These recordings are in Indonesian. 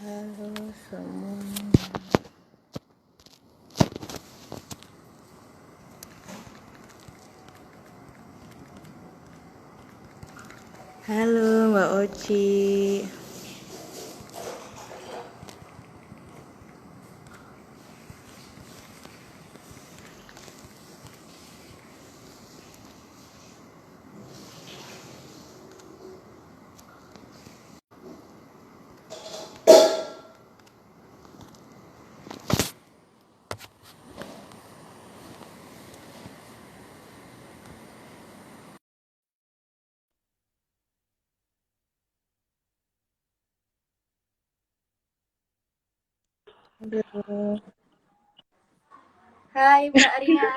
Halo semua. Halo Mbak Oci. Halo. Hai Mbak Arina,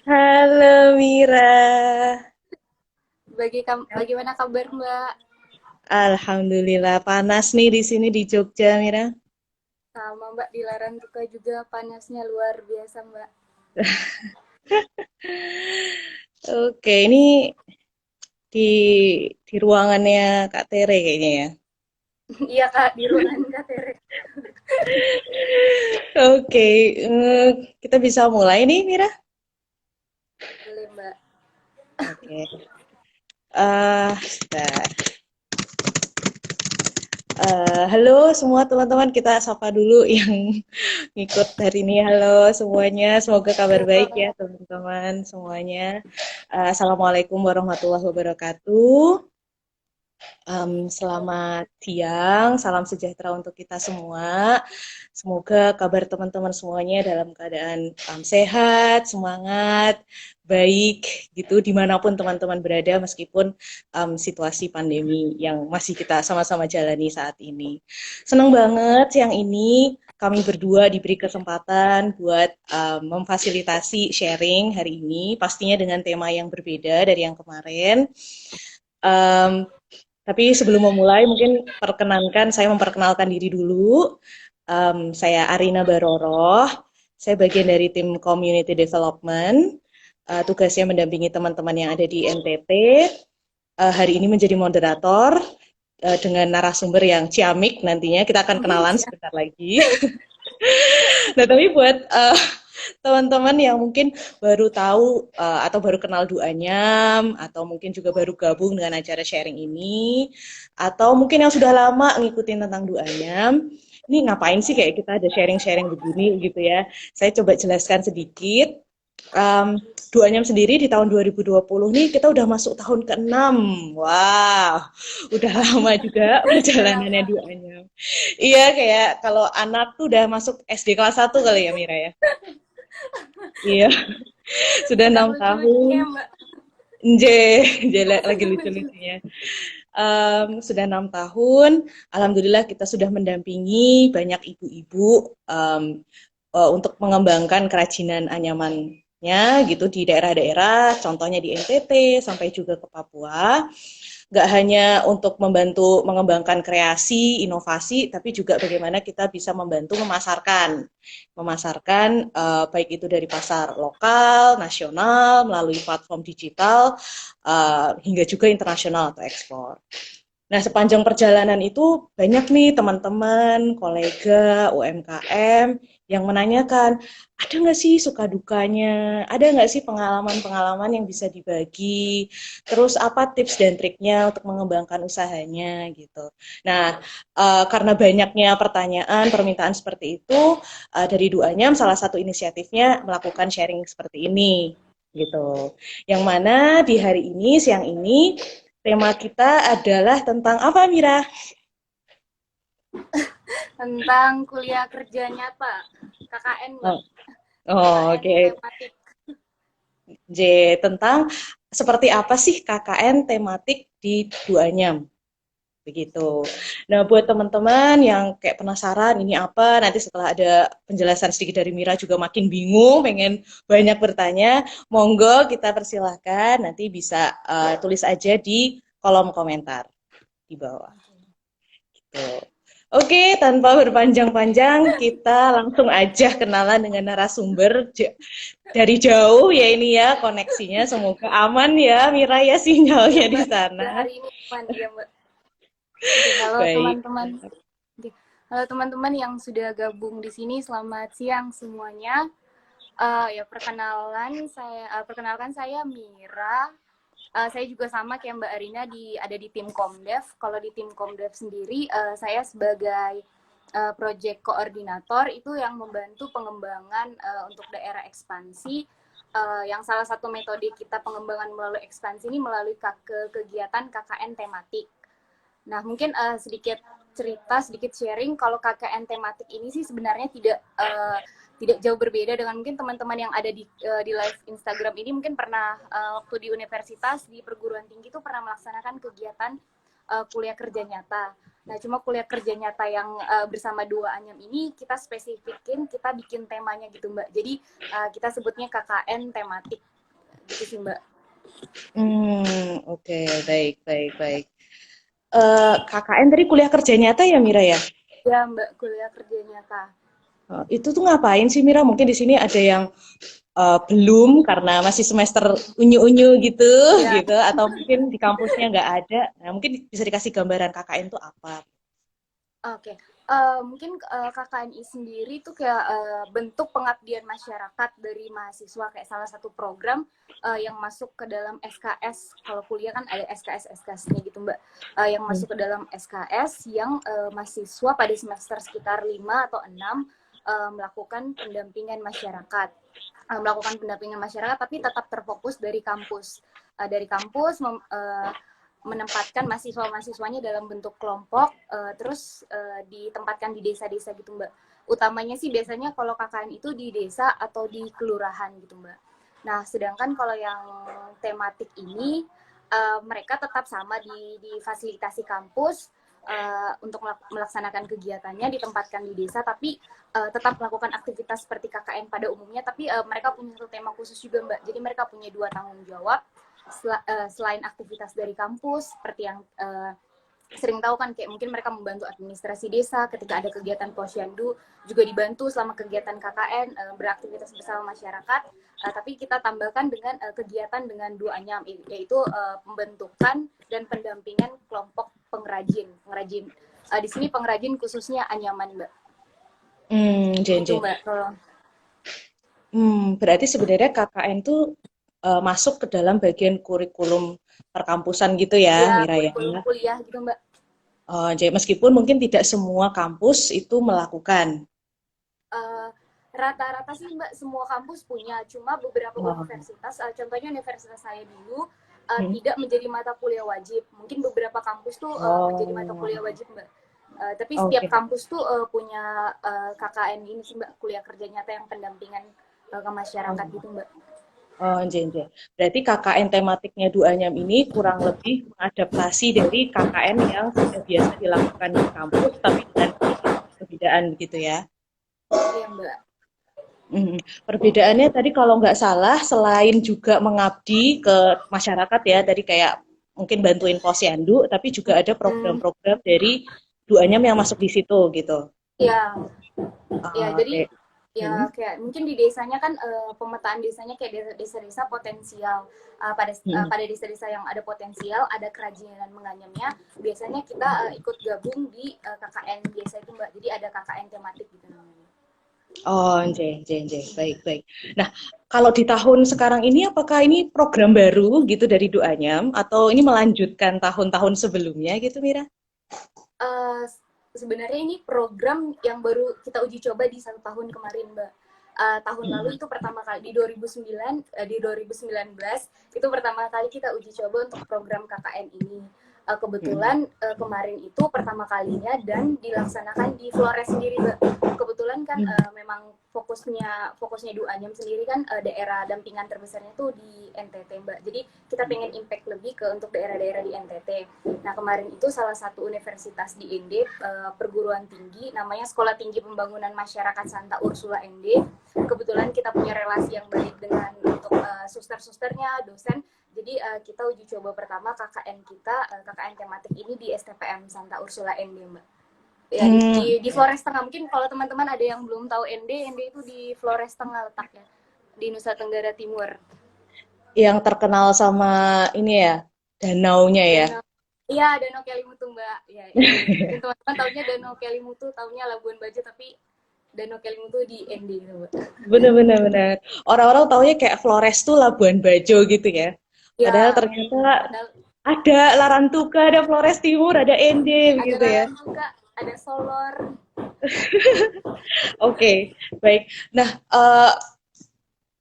Halo Mira. bagaimana kabar Mbak? Alhamdulillah panas nih di sini di Jogja, Mira. Sama Mbak di Larantuka juga panasnya luar biasa Mbak. Oke, ini di ruangannya Kak Tere kayaknya ya. Iya Kak, di ruangan KTR. Oke, kita bisa mulai nih, Mira. Boleh Mbak. Oke. Sebentar. Halo semua teman-teman, kita sapa dulu yang ngikut hari ini. Halo semuanya, semoga kabar baik ya Halo. teman-teman semuanya. Assalamualaikum warahmatullahi wabarakatuh. Selamat siang, salam sejahtera untuk kita semua. Semoga kabar teman-teman semuanya dalam keadaan sehat, semangat, baik gitu dimanapun teman-teman berada meskipun situasi pandemi yang masih kita sama-sama jalani saat ini. Senang banget siang ini kami berdua diberi kesempatan buat memfasilitasi sharing hari ini, pastinya dengan tema yang berbeda dari yang kemarin. Um, tapi sebelum memulai, mungkin saya memperkenalkan diri dulu. Saya Arina Baroroh, saya bagian dari tim Community Development. Tugasnya mendampingi teman-teman yang ada di NTT. Hari ini menjadi moderator dengan narasumber yang ciamik nantinya. Kita akan kenalan sebentar lagi. Nah, tapi buat teman-teman yang mungkin baru tahu atau baru kenal Duanyam atau mungkin juga baru gabung dengan acara sharing ini atau mungkin yang sudah lama ngikutin tentang Duanyam, ini ngapain sih kayak kita ada sharing-sharing begini gitu ya. Saya coba jelaskan sedikit. Um, Duanyam sendiri di tahun 2020 nih kita udah masuk tahun ke-6. Wah, udah lama juga Udah perjalanannya lama. Duanyam. Iya, kayak kalau anak tuh udah masuk SD kelas 1 kali ya, Mira ya. Iya, sudah Sedang 6 lucu-lucunya tahun. Mbak. Nje, jelek lagi Sedang lucu-lucu. lucu-lucunya. Sudah 6 tahun. Alhamdulillah kita sudah mendampingi banyak ibu-ibu untuk mengembangkan kerajinan anyamannya gitu di daerah-daerah, contohnya di NTT sampai juga ke Papua. Nggak hanya untuk membantu mengembangkan kreasi, inovasi, tapi juga bagaimana kita bisa membantu memasarkan baik itu dari pasar lokal, nasional, melalui platform digital, hingga juga internasional atau ekspor. Nah, sepanjang perjalanan itu banyak nih teman-teman, kolega, UMKM yang menanyakan, ada nggak sih suka dukanya, ada nggak sih pengalaman-pengalaman yang bisa dibagi, terus apa tips dan triknya untuk mengembangkan usahanya gitu. Nah, karena banyaknya pertanyaan, permintaan seperti itu, dari Duanyam salah satu inisiatifnya melakukan sharing seperti ini gitu. Yang mana di hari ini, siang ini, tema kita adalah tentang apa, Mira? Tentang kuliah kerja nyata, KKN Mbak. Oh, oh, KKN oke. tematik. J, tentang seperti apa sih KKN tematik di Duanyam. Begitu. Nah, buat teman-teman yang kayak penasaran ini apa, nanti setelah ada penjelasan sedikit dari Mira juga makin bingung, pengen banyak bertanya, monggo kita persilahkan, nanti bisa tulis aja di kolom komentar di bawah. Gitu. Oke, tanpa berpanjang-panjang, kita langsung aja kenalan dengan narasumber dari jauh ya ini ya koneksinya. Semoga aman ya, Mira ya Iya sinyalnya di Mbak, sana. hari ini aman. Iya Mbak. Oke, halo Baik. teman-teman. Halo teman-teman yang sudah gabung di sini, selamat siang semuanya. Ya perkenalkan saya Mira. Saya juga sama kayak Mbak Arina ada di tim Komdev. Kalau di tim Komdev sendiri, saya sebagai project koordinator itu yang membantu pengembangan untuk daerah ekspansi. Yang salah satu metode kita pengembangan melalui ekspansi ini melalui kegiatan KKN tematik. Nah, mungkin sedikit cerita, sedikit sharing. Kalau KKN tematik ini sih sebenarnya tidak jauh berbeda dengan mungkin teman-teman yang ada di live Instagram ini mungkin pernah waktu di universitas, di perguruan tinggi itu pernah melaksanakan kegiatan kuliah kerja nyata. Nah, cuma kuliah kerja nyata yang bersama dua Anyam ini kita spesifikin, kita bikin temanya gitu, Mbak. Jadi kita sebutnya KKN tematik gitu sih, Mbak. Oke, baik, baik, baik. KKN tadi kuliah kerja nyata ya Mira ya? Ya, Mbak, kuliah kerja nyata. Itu tuh ngapain sih Mira? Mungkin di sini ada yang belum karena masih semester unyu-unyu gitu, Ya, gitu, atau mungkin di kampusnya nggak ada. Nah, mungkin bisa dikasih gambaran KKN itu apa? oke. Mungkin KKNI sendiri itu kayak bentuk pengabdian masyarakat dari mahasiswa, kayak salah satu program yang masuk ke dalam SKS. Kalau kuliah kan ada SKS-SKS-nya gitu, Mbak. Yang masuk ke dalam SKS yang mahasiswa pada semester sekitar 5 atau 6 melakukan pendampingan masyarakat. Melakukan pendampingan masyarakat tapi tetap terfokus dari kampus. Dari kampus menempatkan mahasiswa-mahasiswanya dalam bentuk kelompok, terus ditempatkan di desa-desa gitu, Mbak. Utamanya sih biasanya kalau KKN itu di desa atau di kelurahan gitu, Mbak. Nah, sedangkan kalau yang tematik ini, mereka tetap sama di fasilitasi kampus, untuk melaksanakan kegiatannya ditempatkan di desa, tapi tetap melakukan aktivitas seperti KKN pada umumnya, tapi mereka punya satu tema khusus juga, Mbak. Jadi mereka punya 2 tanggung jawab, selain aktivitas dari kampus seperti yang sering tahu kan, kayak mungkin mereka membantu administrasi desa ketika ada kegiatan posyandu, juga dibantu selama kegiatan KKN beraktivitas bersama masyarakat, tapi kita tambahkan dengan kegiatan dengan 2 Anyam, yaitu pembentukan dan pendampingan kelompok pengrajin. Di sini pengrajin khususnya Anyaman, Mbak. Jen, Gitu, Jen. Mbak. Kalau Berarti sebenarnya KKN tuh masuk ke dalam bagian kurikulum perkampusan gitu ya, ya Mira ya. kurikulum kuliah gitu, Mbak. Jadi meskipun mungkin tidak semua kampus itu melakukan. uh, rata-rata sih, Mbak, semua kampus punya, cuma beberapa Oh, universitas, contohnya universitas saya dulu hmm. tidak menjadi mata kuliah wajib. Mungkin beberapa kampus tuh menjadi mata Oh, kuliah wajib, Mbak. Tapi setiap oke. kampus tuh punya KKN ini sih, Mbak, kuliah kerja nyata yang pendampingan ke masyarakat Oh, gitu, Mbak. Jen, Jen. Berarti KKN tematiknya Duanyam ini kurang lebih mengadaptasi dari KKN yang sudah biasa dilakukan di kampus, tapi dengan sedikit perbedaan begitu ya. Iya, Mbak. Mhm. Perbedaannya tadi kalau nggak salah, selain juga mengabdi ke masyarakat ya, tadi kayak mungkin bantuin posyandu, tapi juga ada Hmm, program-program dari Duanyam yang masuk di situ gitu. ya, ya, jadi Oke. ya Hmm. kayak mungkin di desanya kan pemetaan desanya kayak desa-desa potensial. Hmm. Pada desa-desa yang ada potensial, ada kerajinan menganyamnya, biasanya kita ikut gabung di KKN desa itu, Mbak. Jadi ada KKN tematik gitu namanya. Oh, jeng, jeng, jeng. Baik, baik. Nah, kalau di tahun sekarang ini, apakah ini program baru gitu dari Duanyam, atau ini melanjutkan tahun-tahun sebelumnya gitu, Mira? uh, Sebenarnya ini program yang baru kita uji coba di 1 tahun kemarin, Mbak. Tahun lalu Hmm. itu pertama kali di 2009, di 2019 itu pertama kali kita uji coba untuk program KKN ini. Hmm. Kebetulan kemarin itu pertama kalinya dan dilaksanakan di Flores sendiri, Mbak. Kebetulan kan Hmm. memang fokusnya Du Anyam sendiri kan daerah dampingan terbesarnya tuh di NTT, Mbak. Jadi kita pengen impact lebih ke untuk daerah-daerah di NTT. Nah, kemarin itu salah satu universitas di ND, perguruan tinggi, namanya Sekolah Tinggi Pembangunan Masyarakat Santa Ursula ND. Kebetulan kita punya relasi yang baik dengan untuk suster-susternya, dosen. Jadi kita uji coba pertama KKN kita, KKN tematik ini di STPM Santa Ursula ND, Mbak. Ya, Hmm. di Flores Tengah. Mungkin kalau teman-teman ada yang belum tahu ND itu di Flores Tengah letaknya, di Nusa Tenggara Timur. Yang terkenal sama ini ya, danaunya ya. Dan Iya, Danau Kelimutu Mbak. Ya, ND. Mungkin teman-teman taunya Danau Kelimutu, taunya Labuan Bajo, tapi Danau Kelimutu di ND gitu Mbak. Bener-bener bener. Orang-orang taunya kayak Flores tuh Labuan Bajo gitu ya. Padahal Ya, ternyata padahal ada Larantuka, ada Flores Timur, ada Ende ada begitu ya. Laran juga, ada Solor. Oke, baik. Nah,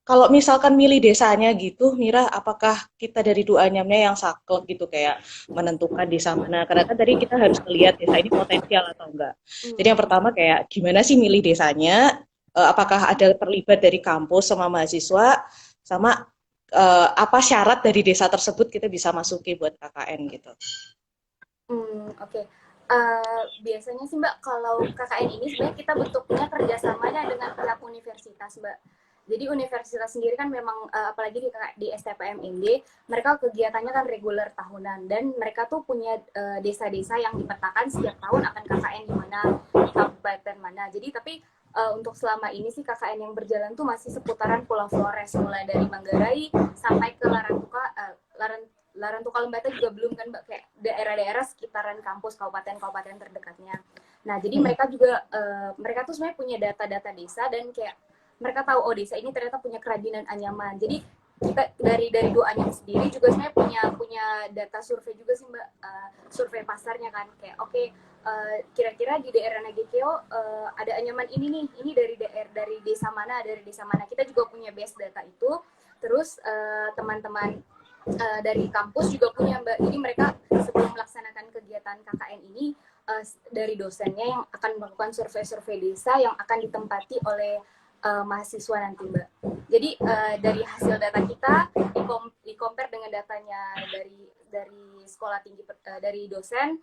kalau misalkan milih desanya gitu, Mira, apakah kita dari duanyamnya yang saklek gitu kayak menentukan desa mana? Karena kan tadi kita harus melihat desa ini potensial atau enggak. Jadi yang Hmm. pertama kayak gimana sih milih desanya? Apakah ada terlibat dari kampus sama mahasiswa? Sama apa syarat dari desa tersebut kita bisa masuki buat KKN gitu? Oke. Biasanya sih Mbak, kalau KKN ini sebenarnya kita bentuknya kerjasamanya dengan pihak universitas Mbak. Jadi universitas sendiri kan memang apalagi di STPM ND, mereka kegiatannya kan reguler tahunan dan mereka tuh punya desa-desa yang dipetakan setiap tahun akan KKN di mana, di kabupaten mana. Jadi tapi untuk selama ini sih KKN yang berjalan tuh masih seputaran Pulau Flores, mulai dari Manggarai sampai ke Larantuka, Larantuka Lembata juga belum kan Mbak, kayak daerah-daerah sekitaran kampus kabupaten-kabupaten terdekatnya. Nah, jadi mereka juga mereka tuh sebenarnya punya data-data desa dan kayak mereka tahu oh desa ini ternyata punya kerajinan anyaman. Jadi kita dari dua anyam sendiri juga sebenarnya punya data survei juga sih Mbak, survei pasarnya kan kayak oke, kira-kira di daerah Nagekeo ada anyaman ini nih, ini dari desa mana, dari desa mana. Kita juga punya base data itu. Terus teman-teman dari kampus juga punya Mbak. Jadi mereka sebelum melaksanakan kegiatan KKN ini dari dosennya yang akan melakukan survei-survei desa yang akan ditempati oleh mahasiswa nanti Mbak. Jadi dari hasil data kita di compare dengan datanya dari sekolah tinggi dari dosen,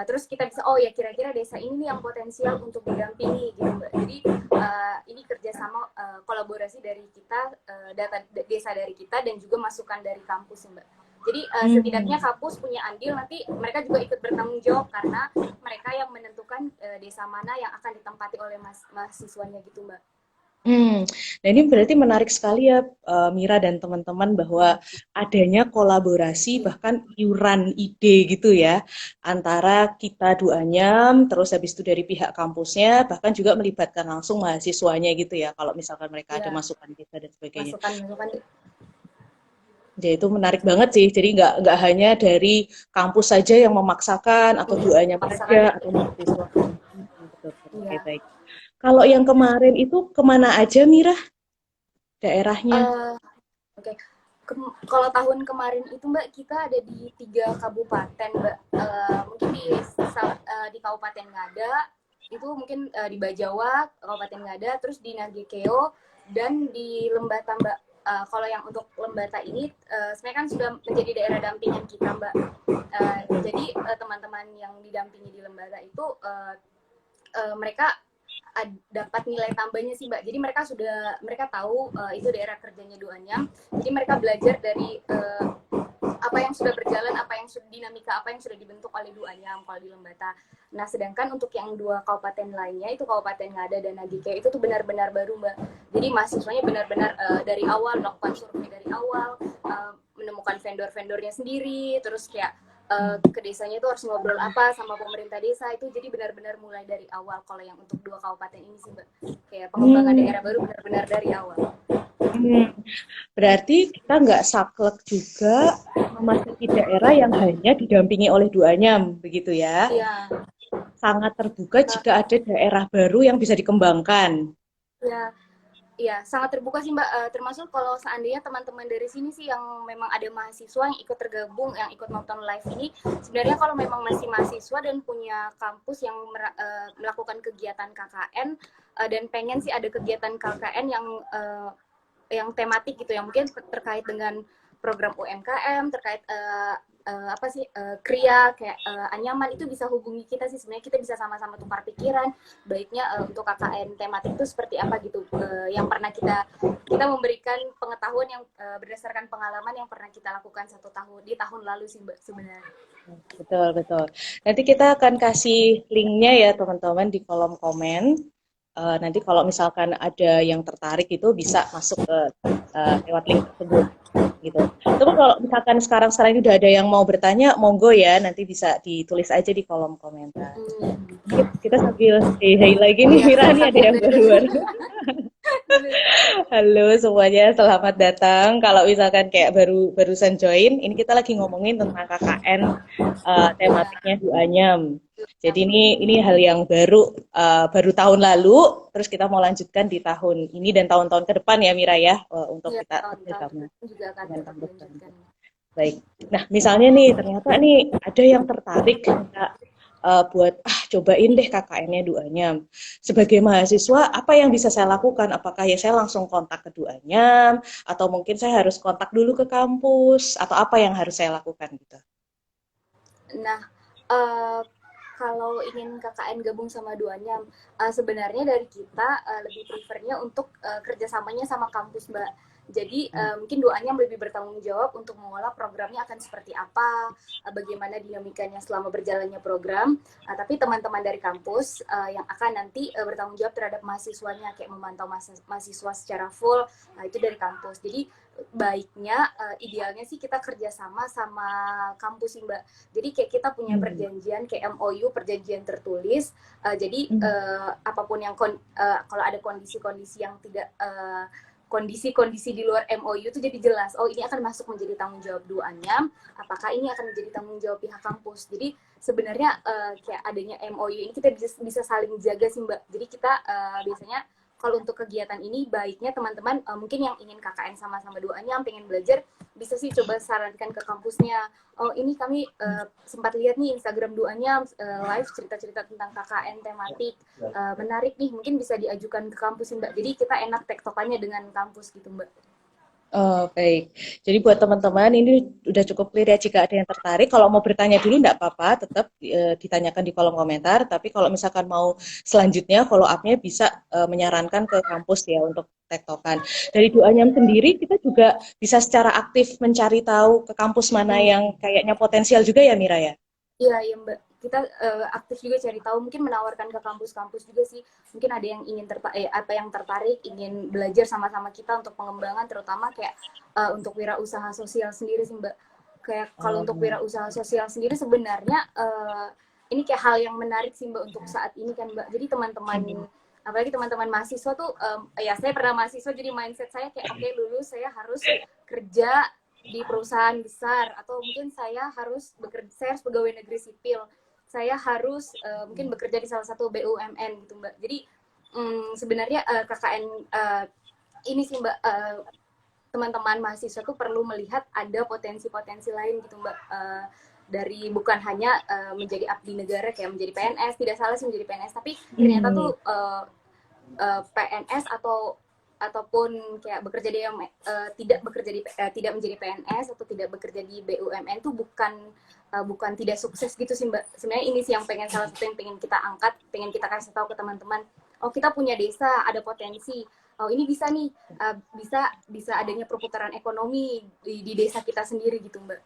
terus kita bisa oh ya kira-kira desa ini nih yang potensial untuk didampingi gitu Mbak. Jadi ini kerjasama kolaborasi dari kita, data desa dari kita dan juga masukan dari kampus Mbak. Jadi setidaknya kampus punya andil, nanti mereka juga ikut bertanggung jawab karena mereka yang menentukan desa mana yang akan ditempati oleh mahasiswanya gitu Mbak. Nah ini berarti menarik sekali ya Mira dan teman-teman bahwa adanya kolaborasi bahkan iuran ide gitu ya antara kita duanyam terus habis itu dari pihak kampusnya bahkan juga melibatkan langsung mahasiswanya gitu ya kalau misalkan mereka ada Ya, masukan kita dan sebagainya. masukan-masukan. Jadi itu menarik banget sih. Jadi nggak hanya dari kampus saja yang memaksakan atau duanyam Memaksakan. aja atau mahasiswa. Betul, betul. Oke, Iya. baik. Kalau yang kemarin itu kemana aja Mira daerahnya? Uh, Oke. Kalau tahun kemarin itu Mbak kita ada di 3 kabupaten Mbak. Mungkin di Kabupaten Ngada itu mungkin di Bajawa, Kabupaten Ngada, terus di Nagekeo dan di Lembata Mbak. Kalau yang untuk Lembata ini sebenarnya kan sudah menjadi daerah dampingan kita Mbak. Jadi teman-teman yang didampingi di Lembata itu mereka dapat nilai tambahnya sih Mbak. Jadi mereka tahu itu daerah kerjanya Duanyam. Jadi mereka belajar dari apa yang sudah berjalan, apa yang sudah dinamika, apa yang sudah dibentuk oleh Duanyam kalau di Lembata. Nah, sedangkan untuk yang 2 kabupaten lainnya itu Kabupaten Ngada dan Nagikeo itu tuh benar-benar baru Mbak. Jadi mahasiswanya benar-benar dari awal melakukan survei dari awal, menemukan vendor-vendornya sendiri, terus kayak ke desanya itu harus ngobrol apa sama pemerintah desa itu, jadi benar-benar mulai dari awal kalau yang untuk 2 kabupaten ini sih Mbak, kayak pengembangan Hmm, daerah baru benar-benar dari awal. hmm. Berarti kita nggak saklek juga memasuki daerah yang hanya didampingi oleh duanyam, begitu ya. Iya, Sangat terbuka jika ada daerah baru yang bisa dikembangkan. ya. Iya, sangat terbuka sih Mbak. Termasuk kalau seandainya teman-teman dari sini sih yang memang ada mahasiswa yang ikut tergabung, yang ikut nonton live ini, sebenarnya kalau memang masih mahasiswa dan punya kampus yang melakukan kegiatan KKN dan pengen sih ada kegiatan KKN yang tematik gitu, yang mungkin terkait dengan program UMKM, terkait apa sih kria kayak anyaman, itu bisa hubungi kita sih, sebenarnya kita bisa sama-sama tukar pikiran baiknya untuk KKN tematik itu seperti apa gitu, yang pernah kita memberikan pengetahuan yang berdasarkan pengalaman yang pernah kita lakukan 1 tahun di tahun lalu sih Mbak sebenarnya. Betul, betul. Nanti kita akan kasih linknya ya teman-teman di kolom komen. Nanti kalau misalkan ada yang tertarik itu bisa masuk ke lewat link tersebut gitu. Itu kalau misalkan sekarang ini udah ada yang mau bertanya, monggo ya, nanti bisa ditulis aja di kolom komentar. Kita sambil hey lagi nih, Iya, Mira, nih ada yang bener. baru. Halo semuanya, selamat datang. Kalau misalkan kayak barusan join, ini kita lagi ngomongin tentang KKN, Iya, tematiknya Du Anyam. Jadi ini hal yang baru tahun lalu, terus kita mau lanjutkan di tahun ini dan tahun-tahun ke depan ya Mira ya, untuk iya, kita tahun-tahun bekerjasama juga akan dengan tetap dilanjutkan. kampus-kampus. Baik. Nah, misalnya nih, ternyata nih ada yang tertarik Kak, buat cobain deh KKN-nya Duanyam. Sebagai mahasiswa, apa yang bisa saya lakukan? Apakah ya saya langsung kontak ke Duanyam, atau mungkin saya harus kontak dulu ke kampus, atau apa yang harus saya lakukan gitu? Nah, eh, kalau ingin KKN gabung sama duanya, sebenarnya dari kita lebih prefernya untuk kerjasamanya sama kampus, Mbak. Jadi mungkin doanya lebih bertanggung jawab untuk mengolah programnya akan seperti apa, bagaimana dinamikanya selama berjalannya program. Tapi teman-teman dari kampus yang akan nanti bertanggung jawab terhadap mahasiswanya, kayak memantau mahasiswa secara full, itu dari kampus. Jadi baiknya, idealnya sih kita kerjasama sama kampus sih Mbak. Jadi kayak kita punya Hmm. perjanjian kayak MOU, perjanjian tertulis. Jadi Hmm. apapun yang kalau ada kondisi-kondisi yang tidak kondisi-kondisi di luar MOU itu jadi jelas. Oh ini akan masuk menjadi tanggung jawab duanya. Apakah ini akan menjadi tanggung jawab pihak kampus? Jadi sebenarnya kayak adanya MOU ini kita bisa saling jaga sih Mbak. Jadi kita biasanya kalau untuk kegiatan ini baiknya teman-teman mungkin yang ingin KKN sama-sama doanya, pengen belajar, bisa sih coba sarankan ke kampusnya. Oh ini kami sempat lihat nih Instagram doanya live cerita-cerita tentang KKN tematik, menarik nih, mungkin bisa diajukan ke kampus Mbak. Jadi kita enak tektokannya dengan kampus gitu Mbak. Oh, baik. Jadi buat teman-teman ini udah cukup clear ya jika ada yang tertarik. Kalau mau bertanya dulu enggak apa-apa, tetap ditanyakan di kolom komentar. Tapi kalau misalkan mau selanjutnya follow up-nya bisa menyarankan ke kampus ya untuk tektokan. Dari Doanyam sendiri kita juga bisa secara aktif mencari tahu ke kampus mana Hmm. yang kayaknya potensial juga ya Mira ya. Iya, ya Mbak. Kita aktif juga cari tahu, mungkin menawarkan ke kampus-kampus juga sih. Mungkin ada yang ingin apa yang tertarik, ingin belajar sama-sama kita untuk pengembangan, terutama kayak untuk wirausaha sosial sendiri sih Mbak. Kayak kalau untuk Oh. wirausaha sosial sendiri sebenarnya ini kayak hal yang menarik sih Mbak untuk saat ini kan Mbak. Jadi teman-teman apalagi teman-teman mahasiswa tuh ya saya pernah mahasiswa, jadi mindset saya kayak oke, lulus saya harus kerja di perusahaan besar, atau mungkin saya harus pegawai negeri sipil, saya harus mungkin bekerja di salah satu BUMN gitu Mbak. Jadi sebenarnya KKN ini sih Mbak, teman-teman mahasiswa tuh perlu melihat ada potensi-potensi lain gitu Mbak, dari bukan hanya menjadi abdi negara kayak menjadi PNS, tidak salah sih menjadi PNS, tapi ternyata Hmm. tuh PNS ataupun kayak bekerja di tidak menjadi PNS atau tidak bekerja di BUMN tuh bukan tidak sukses gitu sih Mbak. Sebenarnya ini sih yang salah satu yang pengen kita angkat, pengen kita kasih tahu ke teman-teman. Oh kita punya desa, ada potensi. Oh ini bisa nih, bisa adanya perputaran ekonomi di desa kita sendiri gitu Mbak.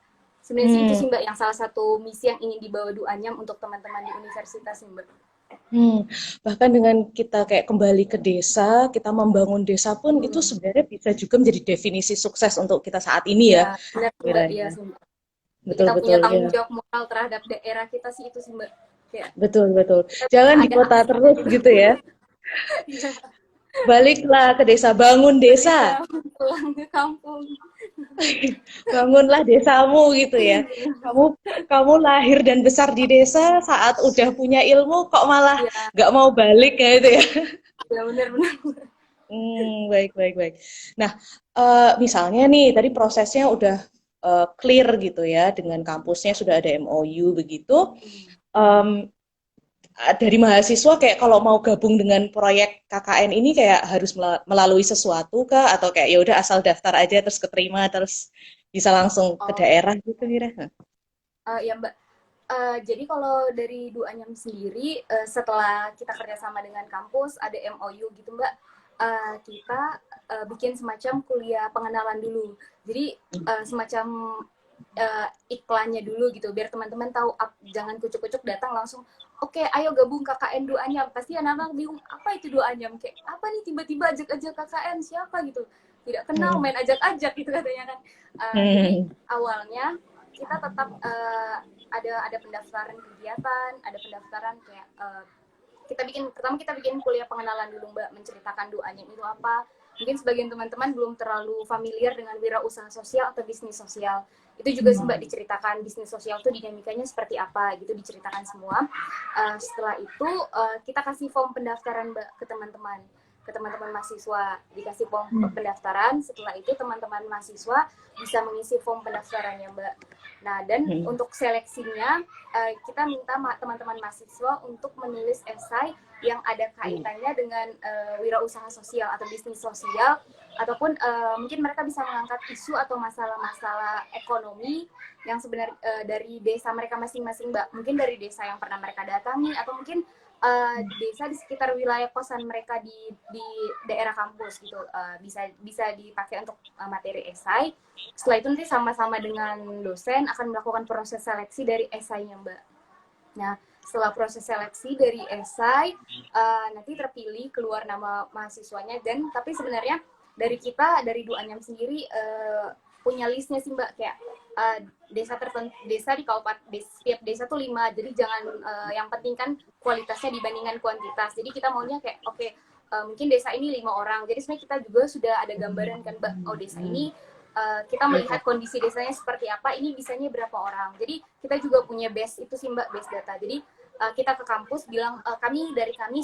Sebenarnya sih itu Hmm. sih Mbak yang salah satu misi yang ingin dibawa Duanyam untuk teman-teman di universitas sih Mbak. Hmm, bahkan dengan kita kayak kembali ke desa, kita membangun desa pun itu Hmm. sebenarnya bisa juga menjadi definisi sukses untuk kita saat ini Iya, ya, benar Mbak. Iya Wiranya. sih Mbak. Jadi kita punya Betul-betul ya. tanggung jawab moral terhadap daerah kita sih itu sih Mbak. Kayak Betul-betul. kita bisa Jangan di ada kota aksinya terus gitu. gitu ya. Iya, Baliklah ke desa, bangun ke desa. desa, pulang ke kampung. Bangunlah desamu gitu ya. Iya, Kamu kamu lahir dan besar di desa, saat udah punya ilmu kok malah iya, nggak mau balik ya itu ya. iya benar-benar. Baik, baik, baik. Nah, misalnya nih, tadi prosesnya udah clear gitu ya, dengan kampusnya sudah ada MOU begitu. Em, dari mahasiswa kayak kalau mau gabung dengan proyek KKN ini kayak harus melalui sesuatu kah? Atau kayak ya udah asal daftar aja terus keterima terus bisa langsung ke Oh, daerah gitu kira? ya Mbak. Jadi kalau dari Duanyam sendiri, setelah kita kerjasama dengan kampus, ada MOU gitu Mbak, kita bikin semacam kuliah pengenalan dulu. Jadi semacam iklannya dulu gitu, biar teman-teman tahu, jangan kucuk-kucuk datang langsung, oke ayo gabung KKN Duanyam. Pasti anak-anak bingung, apa itu Duanyam? Kayak apa nih tiba-tiba ajak-ajak KKN, siapa gitu. tidak kenal, main ajak-ajak gitu katanya kan. Jadi awalnya kita tetap ada pendaftaran kegiatan, ada pendaftaran kayak pertama kita bikin kuliah pengenalan dulu Mbak, menceritakan doanya itu apa. Mungkin sebagian teman-teman belum terlalu familiar dengan wirausaha sosial atau bisnis sosial. Itu juga sih Mbak diceritakan bisnis sosial itu dinamikanya seperti apa gitu, diceritakan semua. Setelah itu kita kasih form pendaftaran Mbak ke teman-teman mahasiswa, dikasih form pendaftaran. Setelah itu teman-teman mahasiswa bisa mengisi form pendaftarannya Mbak. Nah, dan untuk seleksinya kita minta teman-teman mahasiswa untuk menulis esai yang ada kaitannya dengan wirausaha sosial atau bisnis sosial, ataupun mungkin mereka bisa mengangkat isu atau masalah-masalah ekonomi yang sebenarnya dari desa mereka masing-masing Mbak. Mungkin dari desa yang pernah mereka datangi, atau mungkin desa di sekitar wilayah kosan mereka di daerah kampus gitu, bisa dipakai untuk materi esai. Setelah itu nanti sama-sama dengan dosen akan melakukan proses seleksi dari esainya Mbak. Nah, setelah proses seleksi dari esai nanti terpilih keluar nama mahasiswanya, dan tapi sebenarnya dari kita dari Duanyam sendiri punya listnya sih Mbak, kayak desa tertentu, desa di kabupaten, setiap desa tuh 5, jadi jangan yang penting kan kualitasnya dibandingkan kuantitas. Jadi kita maunya kayak mungkin desa ini 5 orang, jadi sebenarnya kita juga sudah ada gambaran kan Mbak, oh desa ini kita melihat kondisi desanya seperti apa, ini bisanya berapa orang. Jadi kita juga punya base itu sih Mbak, base data. Jadi kita ke kampus bilang kami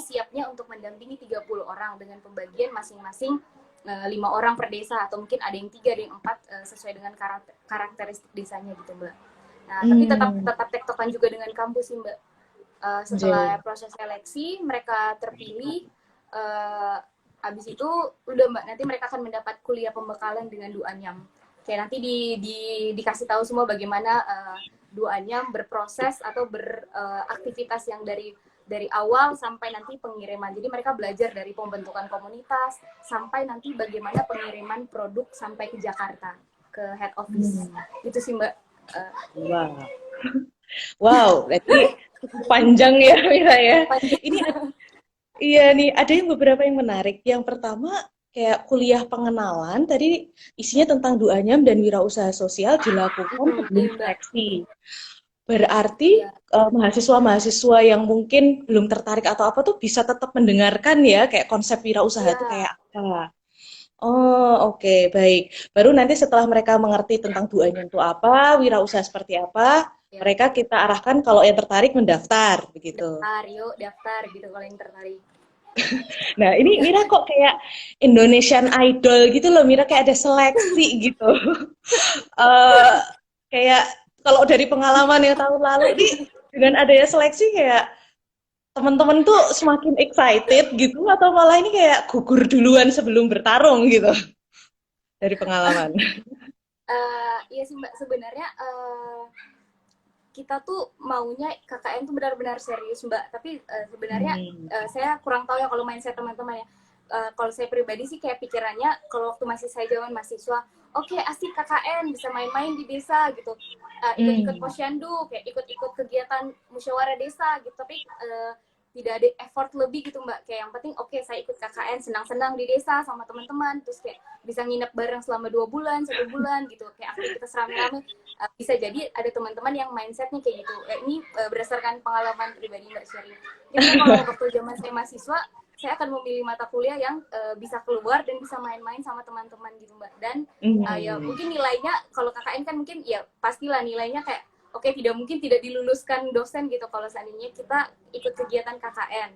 siapnya untuk mendampingi 30 orang dengan pembagian masing-masing 5 orang per desa, atau mungkin ada yang 3, ada yang 4 sesuai dengan karakteristik desanya gitu Mbak. Nah, tapi tetap tektokan juga dengan kampus sih Mbak. Setelah proses seleksi mereka terpilih, habis itu udah Mbak, nanti mereka akan mendapat kuliah pembekalan dengan Duanyam. Kayak nanti dikasih tahu semua bagaimana Duanyam berproses atau beraktivitas yang dari awal sampai nanti pengiriman. Jadi mereka belajar dari pembentukan komunitas sampai nanti bagaimana pengiriman produk sampai ke Jakarta, ke head office. Gitu sih Mbak. Wow, berarti panjang ya Mira ya. Ini iya nih, ada yang beberapa yang menarik. Yang pertama, kayak kuliah pengenalan, tadi isinya tentang Duanyam dan wirausaha sosial dilakukan sebelum seleksi. Berarti mahasiswa-mahasiswa yang mungkin belum tertarik atau apa tuh bisa tetap mendengarkan ya, kayak konsep wirausaha itu kayak apa. Oh, oke, baik. Baru nanti setelah mereka mengerti tentang Duanyam itu apa, wirausaha seperti apa, mereka kita arahkan kalau yang tertarik mendaftar, begitu. Daftar, yuk daftar gitu kalau yang tertarik. Nah, ini Mira kok kayak Indonesian Idol gitu loh, Mira kayak ada seleksi gitu. Kayak kalau dari pengalaman yang tahun lalu nih, dengan adanya seleksi kayak teman-teman tuh semakin excited gitu, atau malah ini kayak gugur duluan sebelum bertarung gitu dari pengalaman. Iya sih Mbak, sebenarnya kita tuh maunya KKN tuh benar-benar serius Mbak, tapi sebenarnya saya kurang tahu ya kalau mindset teman-teman ya. Kalau saya pribadi sih kayak pikirannya kalau waktu masih saya zaman mahasiswa, oke, asik KKN, bisa main-main di desa gitu, ikut-ikut posyandu, kayak ikut-ikut kegiatan musyawarah desa gitu, tapi tidak ada effort lebih gitu Mbak, kayak yang penting saya ikut KKN, senang-senang di desa sama teman-teman, terus kayak bisa nginep bareng selama 2 bulan, 1 bulan gitu, kayak aktivitas rame-rame. Bisa jadi ada teman-teman yang mindsetnya kayak gitu. Ini berdasarkan pengalaman pribadi Mbak Sherry. Jadi kalau waktu zaman saya mahasiswa, saya akan memilih mata kuliah yang bisa keluar dan bisa main-main sama teman-teman gitu Mbak. Dan ya mungkin nilainya, kalau KKN kan mungkin ya pastilah nilainya kayak tidak mungkin tidak diluluskan dosen gitu kalau seandainya kita ikut kegiatan KKN.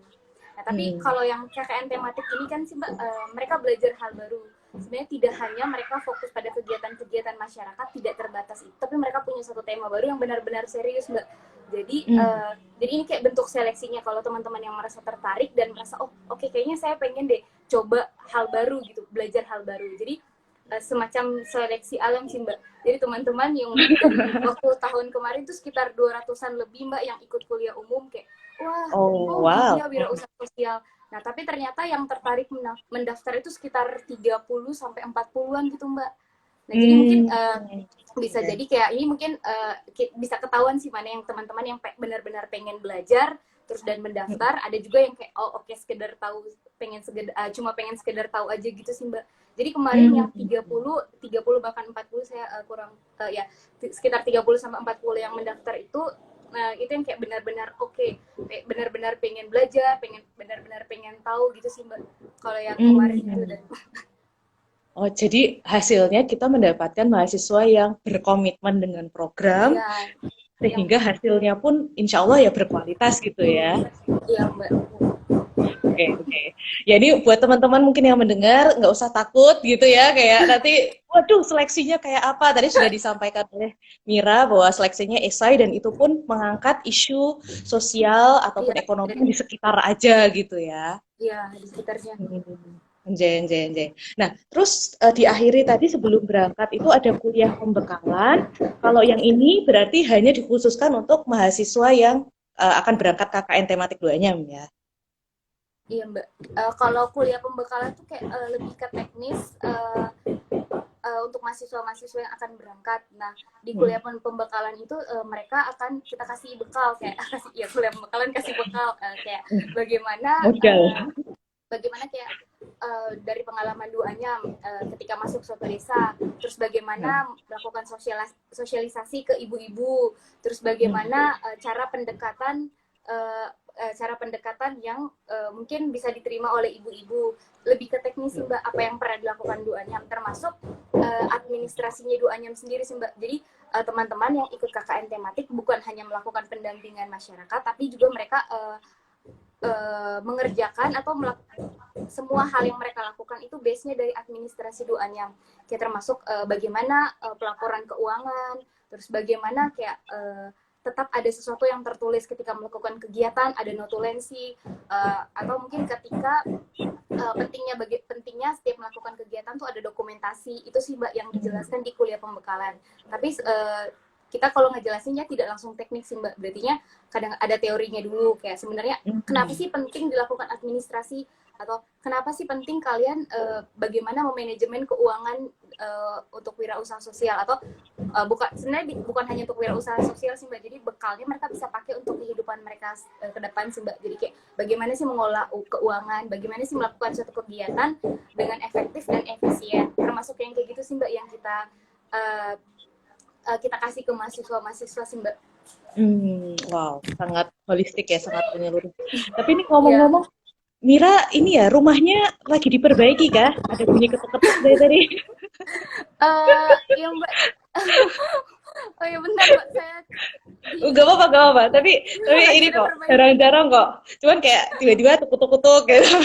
Nah, tapi kalau yang KKN tematik ini kan sih Mbak, mereka belajar hal baru. Sebenarnya tidak hanya mereka fokus pada kegiatan-kegiatan masyarakat, tidak terbatas itu, tapi mereka punya satu tema baru yang benar-benar serius Mbak. Jadi jadi ini kayak bentuk seleksinya kalau teman-teman yang merasa tertarik dan merasa kayaknya saya pengen deh coba hal baru gitu, belajar hal baru. Jadi semacam seleksi alam sih Mbak. Jadi teman-teman yang waktu tahun kemarin tuh sekitar 200-an lebih Mbak yang ikut kuliah umum, kayak wow. Gini ya wirausaha sosial. Nah, tapi ternyata yang tertarik mendaftar itu sekitar 30 sampai 40-an gitu Mbak. Nah, jadi mungkin bisa jadi kayak ini mungkin bisa ketahuan sih mana yang teman-teman yang benar-benar pengen belajar terus dan mendaftar, ada juga yang kayak sekedar tahu, cuma pengen sekedar tahu aja gitu sih Mbak. Jadi kemarin yang 30 bahkan 40 saya kurang ya sekitar 30 sampai 40 yang mendaftar itu, nah itu yang kayak benar-benar oke, benar-benar pengen belajar, benar-benar pengen tahu gitu sih Mbak. Kalau yang kemarin itu dan Oh, jadi hasilnya kita mendapatkan mahasiswa yang berkomitmen dengan program, iya yang sehingga hasilnya pun insya Allah ya berkualitas gitu ya. iya Mbak. Oke, oke. Jadi buat teman-teman mungkin yang mendengar, nggak usah takut gitu ya, kayak nanti, waduh seleksinya kayak apa? Tadi sudah disampaikan oleh Mira bahwa seleksinya esai dan itu pun mengangkat isu sosial Iya ataupun ekonomi dari di sekitar aja gitu ya. iya di sekitarnya. Anjay, anjay, anjay. Nah, terus diakhiri tadi sebelum berangkat itu ada kuliah pembekalan. Kalau yang ini berarti hanya dikhususkan untuk mahasiswa yang akan berangkat KKN tematik 2-nya ya. Iya Mbak. Kalau kuliah pembekalan tuh kayak lebih ke teknis untuk mahasiswa-mahasiswa yang akan berangkat. Nah, di kuliah pembekalan itu mereka akan kita kasih bekal kayak kasih ya kuliah pembekalan kasih bekal kayak bagaimana Modal. bagaimana kayak dari pengalaman duanya ketika masuk suatu desa, terus bagaimana melakukan sosialisasi ke ibu-ibu, terus bagaimana cara pendekatan yang mungkin bisa diterima oleh ibu-ibu, lebih ke teknis sih Mbak, apa yang pernah dilakukan duanya, termasuk administrasinya duanya sendiri sih Mbak. Jadi teman-teman yang ikut KKN tematik bukan hanya melakukan pendampingan masyarakat, tapi juga mereka mengerjakan atau semua hal yang mereka lakukan itu base-nya dari administrasi doanya. Kayak termasuk bagaimana pelaporan keuangan, terus bagaimana kayak tetap ada sesuatu yang tertulis ketika melakukan kegiatan, ada notulensi, atau mungkin ketika pentingnya setiap melakukan kegiatan tuh ada dokumentasi. Itu sih Mbak yang dijelaskan di kuliah pembekalan. Tapi kita kalau ngejelasinnya tidak langsung teknik sih Mbak, berartinya kadang ada teorinya dulu kayak sebenarnya kenapa sih penting dilakukan administrasi, atau kenapa sih penting kalian bagaimana memanajemen keuangan untuk wirausaha sosial, atau sebenarnya bukan hanya untuk wirausaha sosial sih Mbak, jadi bekalnya mereka bisa pakai untuk kehidupan mereka ke depan sih Mbak. Jadi kayak bagaimana sih mengolah keuangan, bagaimana sih melakukan suatu kegiatan dengan efektif dan efisien, termasuk yang kayak gitu sih Mbak yang kita kasih ke mahasiswa-mahasiswa sih Mbak. Wow, sangat holistik ya, sangat menyeluruh. Tapi ini Ya, ngomong-ngomong, Mira ini ya rumahnya lagi diperbaiki kah? Ada bunyi ketuk-ketuk dari tadi. ya Mbak. Oh ya bentar Mbak, saya Gak apa-apa, gak apa-apa. Tapi lagi ini ada kok, perbaikan, jarang-jarang kok. Cuman kayak tiba-tiba tukutuk-tutuk gitu.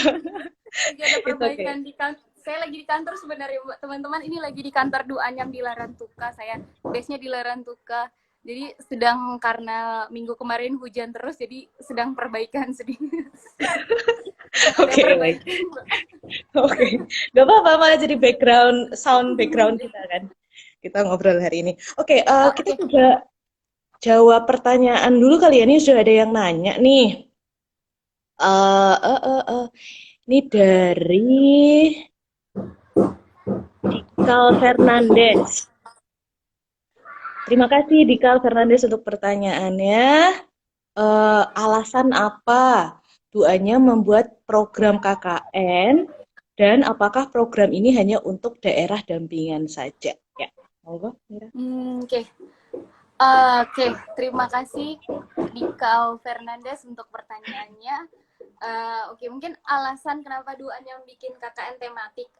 lagi ada It's okay. perbaikan di kantor. Saya lagi di kantor sebenarnya Mbak, teman-teman, ini lagi di kantor Duanyam di Larantuka. Saya base-nya di Larantuka. Jadi sedang karena minggu kemarin hujan terus, jadi sedang perbaikan sedikit. Ada Oke, baik. perbaikan Mbak. Oke. Gak apa-apa, malah jadi background kita kan. Kita ngobrol hari ini. Oke, kita Oke. coba jawab pertanyaan dulu kali ya. Ini sudah ada yang nanya nih. Eh, eh, eh, eh. Ini dari Dikal Fernandez. Terima kasih Dikal Fernandez untuk pertanyaannya. Alasan apa duanya membuat program KKN dan apakah program ini hanya untuk daerah dampingan saja? Ya, monggo, Mira. Oke. Oke, terima kasih Dikau Fernandes untuk pertanyaannya. Oke, mungkin alasan kenapa duanya bikin KKN tematik,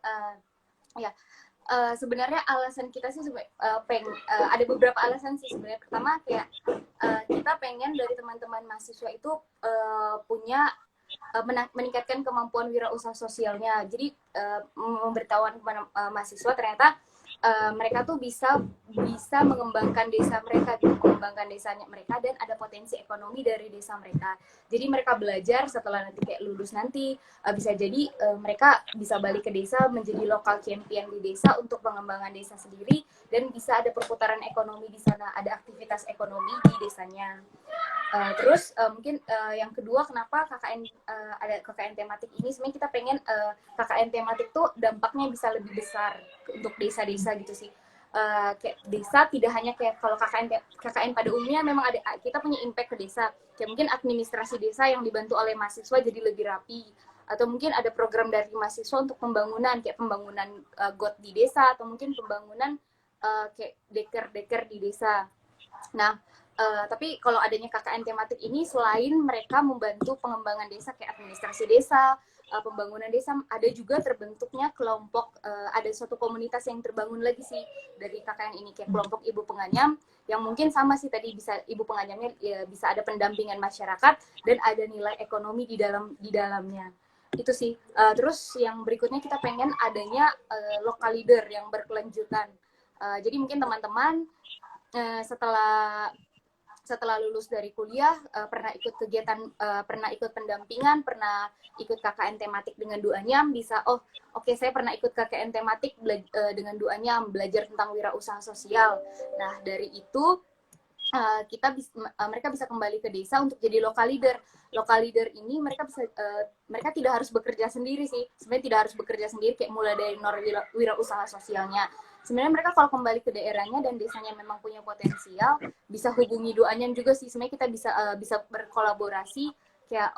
ya sebenarnya alasan kita sih ada beberapa alasan sih sebenarnya. Pertama kayak kita pengen dari teman-teman mahasiswa itu punya meningkatkan kemampuan wirausaha sosialnya. Jadi memberitahuan kepada mahasiswa ternyata mereka tuh bisa mengembangkan desa mereka, gitu, mengembangkan desanya mereka, dan ada potensi ekonomi dari desa mereka. Jadi mereka belajar setelah nanti kayak lulus nanti bisa jadi mereka bisa balik ke desa menjadi lokal champion di desa untuk pengembangan desa sendiri, dan bisa ada perputaran ekonomi di sana, ada aktivitas ekonomi di desanya. Terus mungkin yang kedua kenapa ada KKN tematik ini, sebenarnya kita pengen KKN tematik tuh dampaknya bisa lebih besar untuk desa-desa gitu sih. Kayak desa tidak hanya kayak kalau KKN pada umumnya memang kita punya impact ke desa, kayak mungkin administrasi desa yang dibantu oleh mahasiswa jadi lebih rapi, atau mungkin ada program dari mahasiswa untuk pembangunan kayak pembangunan got di desa atau mungkin pembangunan kayak deker-deker di desa. Nah, tapi kalau adanya KKN tematik ini selain mereka membantu pengembangan desa kayak administrasi desa, pembangunan desa, ada juga terbentuknya kelompok, ada suatu komunitas yang terbangun lagi sih dari KKN ini kayak kelompok ibu penganyam yang mungkin sama sih tadi bisa ibu penganyamnya ya, bisa ada pendampingan masyarakat dan ada nilai ekonomi di dalamnya. Itu sih. Terus yang berikutnya kita pengen adanya local leader yang berkelanjutan. Jadi mungkin teman-teman setelah lulus dari kuliah pernah ikut kegiatan, pernah ikut pendampingan, pernah ikut KKN tematik dengan Duanyam, bisa oke, saya pernah ikut KKN tematik dengan Duanyam belajar tentang wirausaha sosial. Nah, dari itu mereka bisa kembali ke desa untuk jadi local leader. Local leader ini mereka tidak harus bekerja sendiri sih. Sebenarnya tidak harus bekerja sendiri kayak mulai dari wirausaha sosialnya. Sebenarnya mereka kalau kembali ke daerahnya dan desanya memang punya potensial, bisa hubungi Duanyam juga sih. Sebenarnya kita bisa berkolaborasi kayak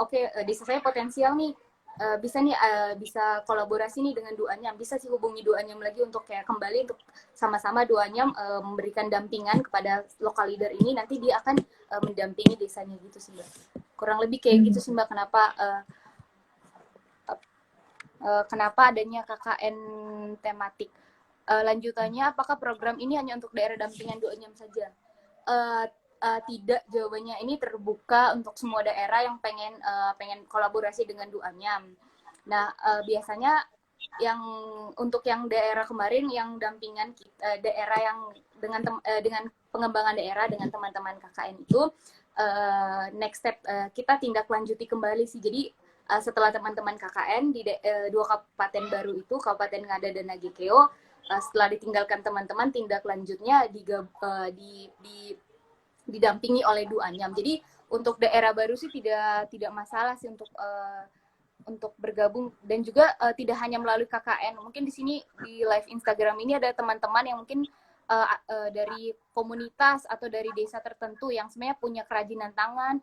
desa saya potensial nih, bisa kolaborasi nih dengan Duanyam, bisa sih hubungi Duanyam lagi untuk kayak kembali untuk sama-sama Duanyam memberikan dampingan kepada local leader ini, nanti dia akan mendampingi desanya gitu sih Mbak. Kurang lebih kayak gitu sih Mbak, kenapa adanya KKN tematik. Lanjutannya, apakah program ini hanya untuk daerah dampingan Duanyam saja? Tidak, jawabannya ini terbuka untuk semua daerah yang pengen kolaborasi dengan Duanyam. Nah, biasanya untuk yang daerah kemarin yang dampingan daerah yang dengan pengembangan daerah dengan teman-teman KKN itu, next step kita tindak lanjuti kembali sih. Jadi setelah teman-teman KKN di dua kabupaten baru itu, Kabupaten Ngada dan Nagekeo, setelah ditinggalkan teman-teman, tindak lanjutnya didampingi oleh Duanyam. Jadi untuk daerah baru sih tidak masalah sih untuk bergabung, dan juga tidak hanya melalui KKN. Mungkin di sini di live Instagram ini ada teman-teman yang mungkin dari komunitas atau dari desa tertentu yang sebenarnya punya kerajinan tangan,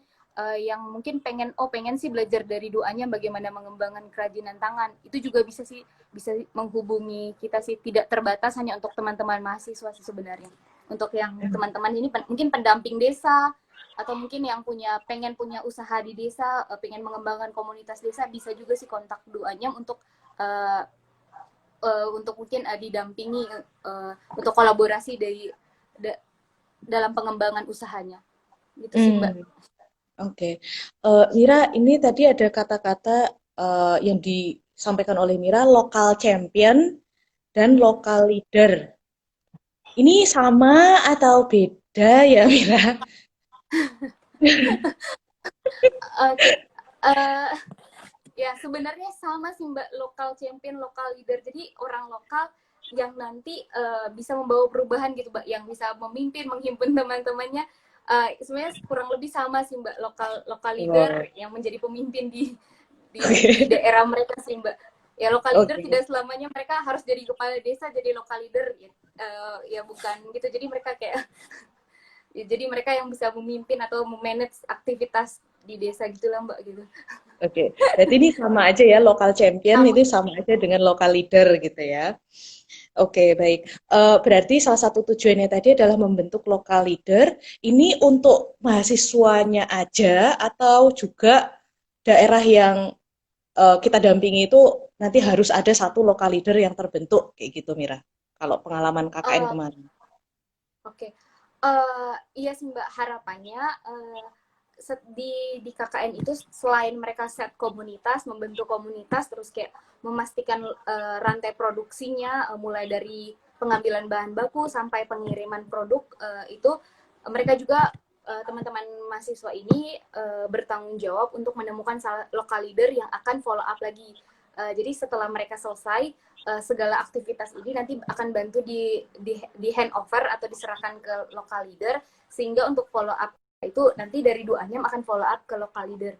yang mungkin pengen sih belajar dari Duanyam bagaimana mengembangkan kerajinan tangan. Itu juga bisa menghubungi kita sih, tidak terbatas hanya untuk teman-teman mahasiswa sih sebenarnya. Untuk yang teman-teman ini mungkin pendamping desa atau mungkin yang pengen punya usaha di desa, pengen mengembangkan komunitas desa, bisa juga sih kontak Duanyam untuk mungkin didampingi untuk kolaborasi dalam pengembangan usahanya. Gitu sih Mbak. Oke. Mira, ini tadi ada kata-kata yang disampaikan oleh Mira, lokal champion dan lokal leader. Ini sama atau beda ya, Mira? Ya sebenarnya sama sih Mbak, lokal champion, lokal leader. Jadi orang lokal yang nanti bisa membawa perubahan gitu Mbak, yang bisa memimpin, menghimpun teman-temannya. Sebenarnya kurang lebih sama sih Mbak, lokal leader yang menjadi pemimpin di daerah mereka sih Mbak. Ya lokal leader tidak selamanya mereka harus jadi kepala desa, jadi lokal leader ya bukan gitu. Jadi mereka kayak jadi mereka yang bisa memimpin atau memanage aktivitas di desa gitulah Mbak gitu. Oke, berarti ini sama aja ya, lokal champion itu sama aja dengan lokal leader gitu ya. Oke, baik. Berarti salah satu tujuannya tadi adalah membentuk lokal leader. Ini untuk mahasiswanya aja atau juga daerah yang kita dampingi itu nanti harus ada satu lokal leader yang terbentuk kayak gitu, Mira. Kalau pengalaman KKN kemarin. Oke. Iya sih Mbak, harapannya di KKN itu selain mereka set komunitas, membentuk komunitas, terus kayak memastikan rantai produksinya mulai dari pengambilan bahan baku sampai pengiriman produk, itu mereka juga teman-teman mahasiswa ini bertanggung jawab untuk menemukan lokal leader yang akan follow up lagi. Jadi setelah mereka selesai segala aktivitas ini nanti akan bantu di handover atau diserahkan ke lokal leader, sehingga untuk follow up itu nanti dari Duanyam akan follow up ke lokal leader.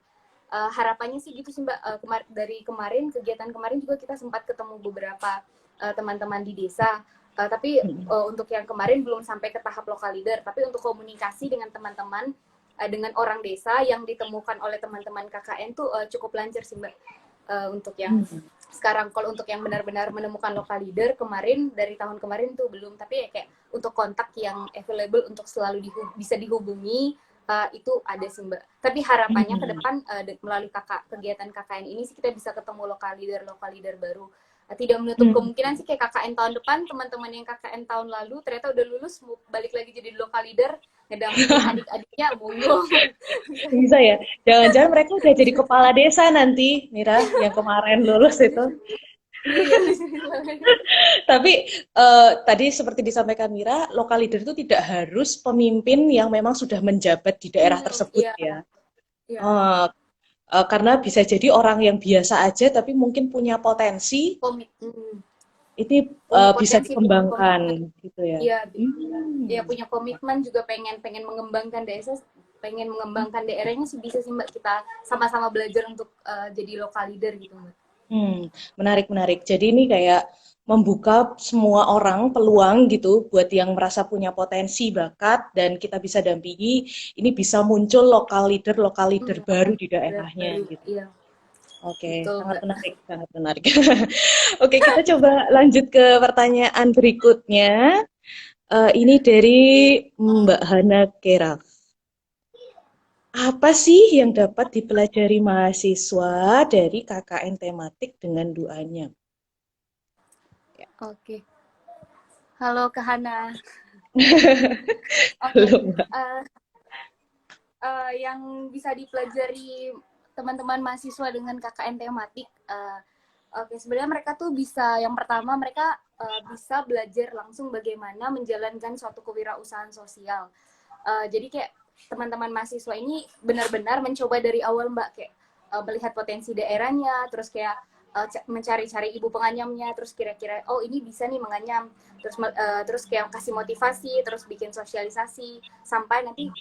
Harapannya sih gitu sih Mbak. Dari kemarin, kegiatan kemarin juga kita sempat ketemu beberapa teman-teman di desa. Tapi untuk yang kemarin belum sampai ke tahap lokal leader. Tapi untuk komunikasi dengan teman-teman, dengan orang desa yang ditemukan oleh teman-teman KKN tuh cukup lancar sih Mbak. untuk yang sekarang. Kalau untuk yang benar-benar menemukan local leader kemarin, dari tahun kemarin tuh belum, tapi ya kayak untuk kontak yang available untuk selalu bisa dihubungi, itu ada sih Mbak. Tapi harapannya ke depan melalui kegiatan KKN ini sih kita bisa ketemu local leader baru. Tidak menutup kemungkinan sih kayak KKN tahun depan, teman-teman yang KKN tahun lalu ternyata udah lulus mau balik lagi jadi local leader, ngedampingin adik-adiknya, monggo. Bisa ya. Jangan-jangan mereka udah jadi kepala desa nanti, Mira, yang kemarin lulus itu. Iya. Tapi tadi seperti disampaikan Mira, local leader itu tidak harus pemimpin yang memang sudah menjabat di daerah tersebut Iya. ya. Iya. Karena bisa jadi orang yang biasa aja tapi mungkin punya potensi, ini Punya bisa potensi, punya dikembangkan komitmen. gitu ya. Iya, ya punya komitmen juga pengen mengembangkan desa, pengen mengembangkan daerahnya sih bisa sih Mbak, kita sama-sama belajar untuk jadi local leader gitu Mbak. Menarik. Jadi ini kayak membuka semua orang peluang gitu buat yang merasa punya potensi bakat dan kita bisa dampingi, ini bisa muncul lokal leader baru di daerahnya Baru, gitu. iya. Oke, Betul, sangat Mbak. menarik. Oke, kita coba lanjut ke pertanyaan berikutnya. Ini dari Mbak Hana Keraf. Apa sih yang dapat dipelajari mahasiswa dari KKN tematik dengan doanya? Oke. Halo Kak Hana. Oke. Belum, Mbak. Yang bisa dipelajari teman-teman mahasiswa dengan KKN tematik, oke, sebenarnya mereka tuh bisa, yang pertama mereka bisa belajar langsung bagaimana menjalankan suatu kewirausahaan sosial. Jadi kayak teman-teman mahasiswa ini benar-benar mencoba dari awal Mbak, kayak melihat potensi daerahnya, terus kayak mencari-cari ibu penganyamnya, terus kira-kira oh ini bisa nih menganyam, terus kayak kasih motivasi, terus bikin sosialisasi sampai nanti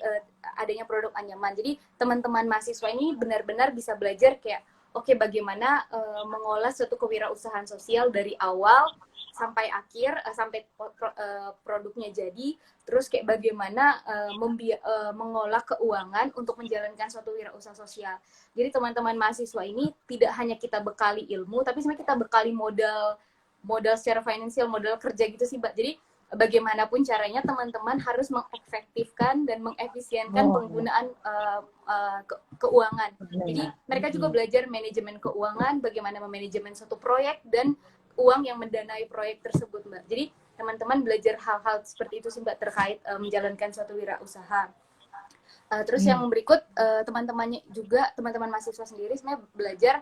adanya produk anyaman. Jadi teman-teman mahasiswa ini benar-benar bisa belajar kayak oke, bagaimana mengolah suatu kewirausahaan sosial dari awal sampai akhir, sampai produknya jadi, terus kayak bagaimana mengolah keuangan untuk menjalankan suatu wirausaha sosial. Jadi teman-teman mahasiswa ini tidak hanya kita bekali ilmu, tapi sebenarnya kita bekali modal secara finansial, modal kerja gitu sih Mbak. Jadi bagaimanapun caranya teman-teman harus mengefektifkan dan mengefisienkan penggunaan keuangan. Jadi mereka juga belajar manajemen keuangan, bagaimana memanajemen suatu proyek dan uang yang mendanai proyek tersebut Mbak. Jadi teman-teman belajar hal-hal seperti itu sih Mbak terkait menjalankan suatu wirausaha. Terus yang berikut teman-temannya juga, teman-teman mahasiswa sendiri sebenarnya belajar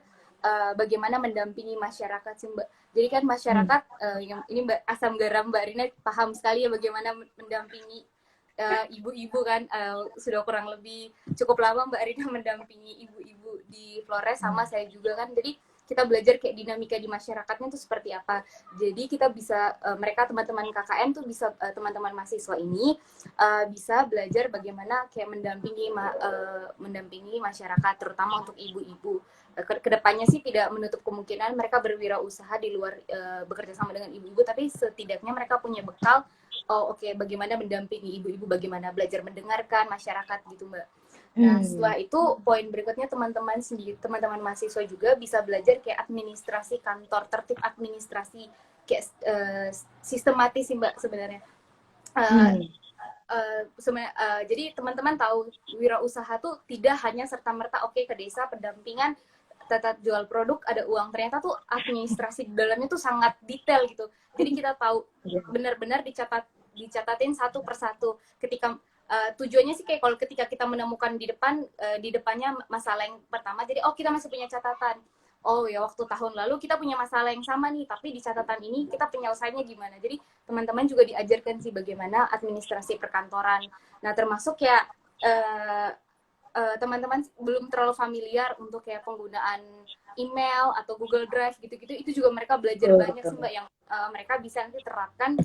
bagaimana mendampingi masyarakat sih Mbak. Jadi kan masyarakat yang ini Mbak asam garam Mbak Rina paham sekali ya bagaimana mendampingi ibu-ibu kan, sudah kurang lebih cukup lama Mbak Rina mendampingi ibu-ibu di Flores, sama saya juga kan. Jadi kita belajar kayak dinamika di masyarakatnya itu seperti apa. Jadi kita bisa, mereka teman-teman KKN tuh bisa, teman-teman mahasiswa ini bisa belajar bagaimana kayak mendampingi masyarakat, terutama untuk ibu-ibu. Kedepannya sih tidak menutup kemungkinan mereka berwirausaha di luar, bekerja sama dengan ibu-ibu, tapi setidaknya mereka punya bekal. Oh oke, bagaimana mendampingi ibu-ibu, bagaimana belajar mendengarkan masyarakat gitu Mbak. Nah setelah itu poin berikutnya teman-teman mahasiswa juga bisa belajar kayak administrasi kantor, tertib administrasi, kayak sistematis sih Mbak sebenarnya. Jadi teman-teman tahu wirausaha tuh tidak hanya serta-merta oke ke desa pendampingan tata jual produk ada uang, ternyata tuh administrasi di dalamnya tuh sangat detail gitu. Jadi kita tahu benar-benar dicatatin satu persatu. Ketika tujuannya sih kayak kalau ketika kita menemukan di depannya masalah yang pertama, jadi oh kita masih punya catatan. Oh ya waktu tahun lalu kita punya masalah yang sama nih, tapi di catatan ini kita penyelesaiannya gimana. Jadi teman-teman juga diajarkan sih bagaimana administrasi perkantoran. Nah termasuk ya teman-teman belum terlalu familiar untuk kayak penggunaan email atau Google Drive gitu-gitu, itu juga mereka belajar banyak sih Mbak, yang mereka bisa nanti terapkan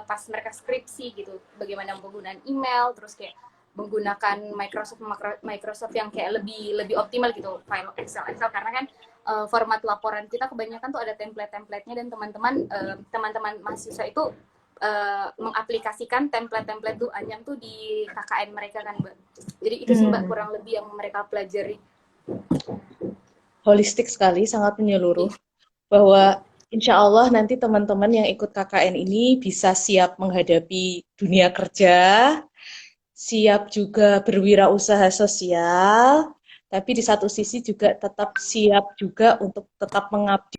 pas mereka skripsi gitu, bagaimana penggunaan email, terus kayak menggunakan Microsoft yang kayak lebih optimal gitu, file Excel karena kan format laporan kita kebanyakan tuh ada template-templatenya, dan teman-teman mahasiswa itu mengaplikasikan template-template tuh Anyam tuh di KKN mereka kan Mbak. Jadi itu sih Mbak kurang lebih yang mereka pelajari. holistik sekali, sangat menyeluruh. Iya. Bahwa insya Allah nanti teman-teman yang ikut KKN ini bisa siap menghadapi dunia kerja, siap juga berwirausaha sosial, tapi di satu sisi juga tetap siap juga untuk tetap mengabdi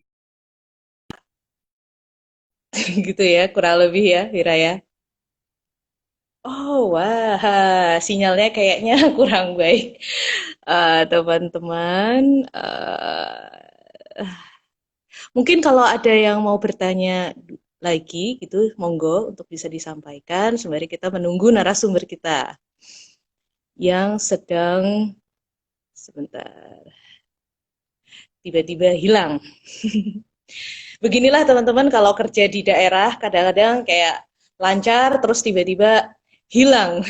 gitu ya, kurang lebih ya, Wira ya. Oh, wah, sinyalnya kayaknya kurang baik. Teman-teman, mungkin kalau ada yang mau bertanya lagi gitu, monggo untuk bisa disampaikan sembari kita menunggu narasumber kita yang sedang sebentar tiba-tiba hilang. Beginilah teman-teman kalau kerja di daerah kadang-kadang kayak lancar terus tiba-tiba hilang.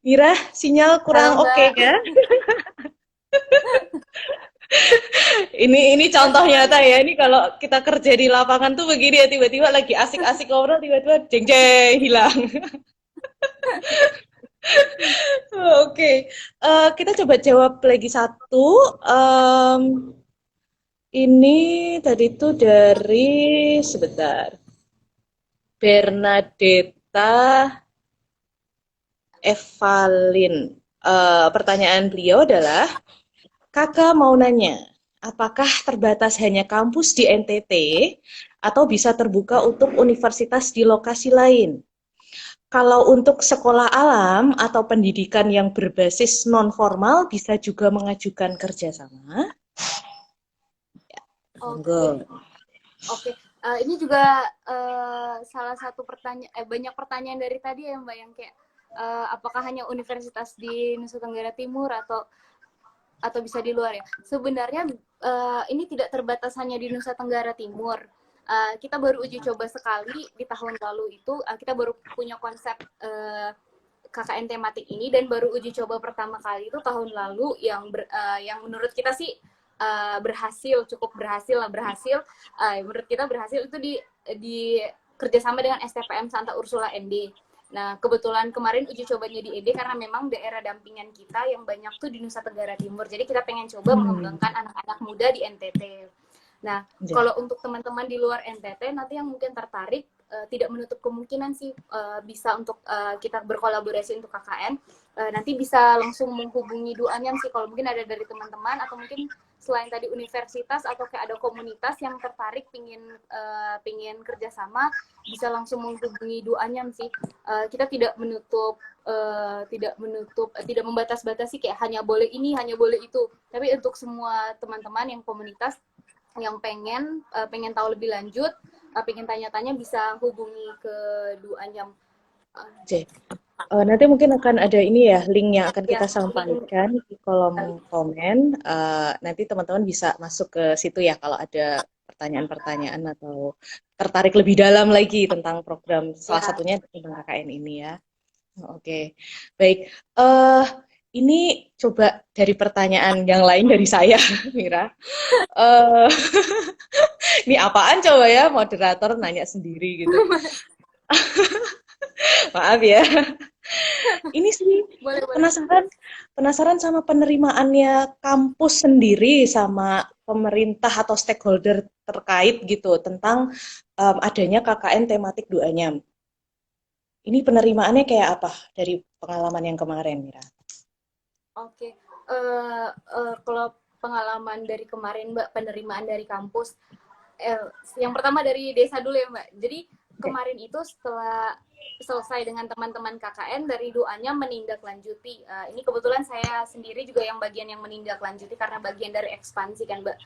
Mira, sinyal Halo kurang oke Mbak. kan? Ini contoh Aman. nyata ya. Ini kalau kita kerja di lapangan tuh begini ya, tiba-tiba lagi asik-asik ngobrol, tiba-tiba jeng jeng hilang. Oke, kita coba jawab lagi satu. Em, ini tadi tuh dari sebentar, Bernadetta Evalin. Pertanyaan beliau adalah, Kakak mau nanya, apakah terbatas hanya kampus di NTT atau bisa terbuka untuk universitas di lokasi lain? Kalau untuk sekolah alam atau pendidikan yang berbasis non-formal bisa juga mengajukan kerjasama. Monggo. Oke. Oke. Ini juga salah satu banyak pertanyaan dari tadi ya Mbak yang kayak apakah hanya universitas di Nusa Tenggara Timur atau bisa di luar ya. Sebenarnya ini tidak terbatas hanya di Nusa Tenggara Timur. Kita baru uji coba sekali di tahun lalu itu, kita baru punya konsep KKN tematik ini dan baru uji coba pertama kali itu tahun lalu yang menurut kita sih cukup berhasil lah, menurut kita berhasil itu di kerjasama dengan STPM Santa Ursula ND. Nah, kebetulan kemarin uji cobanya di ED karena memang daerah dampingan kita yang banyak tuh di Nusa Tenggara Timur. Jadi kita pengen coba mengembangkan anak-anak muda di NTT. Nah, Ya. kalau untuk teman-teman di luar NTT nanti yang mungkin tertarik tidak menutup kemungkinan sih bisa untuk kita berkolaborasi untuk KKN. Nanti bisa langsung menghubungi Duanyam sih kalau mungkin ada dari teman-teman atau mungkin selain tadi universitas atau kayak ada komunitas yang tertarik pingin kerjasama bisa langsung menghubungi Duanyam sih. Kita tidak membatas-batasi kayak hanya boleh ini hanya boleh itu, tapi untuk semua teman-teman yang komunitas yang pengen tahu lebih lanjut, pengen tanya-tanya bisa hubungi ke Duanyam. Oke. Nanti mungkin akan ada ini ya, link yang akan Ya, kita sampaikan di kolom komen. Nanti teman-teman bisa masuk ke situ ya kalau ada pertanyaan-pertanyaan atau tertarik lebih dalam lagi tentang program salah ya. satunya tentang KKN ini ya. Oke, baik. Ini coba dari pertanyaan yang lain dari saya, Mira. Eh, ini apaan coba ya, moderator nanya sendiri gitu. Maaf ya. Ini sih Boleh, boleh. penasaran, penasaran sama penerimaannya kampus sendiri sama pemerintah atau stakeholder terkait gitu tentang adanya KKN tematik Duanyam. Ini penerimaannya kayak apa dari pengalaman yang kemarin, Mira? Oke. Kalau pengalaman dari kemarin Mbak, penerimaan dari kampus, yang pertama dari desa dulu ya Mbak. Jadi Oke. kemarin itu setelah selesai dengan teman-teman KKN dari doanya menindaklanjuti. Ini kebetulan saya sendiri juga yang bagian yang menindaklanjuti karena bagian dari ekspansi kan Mbak.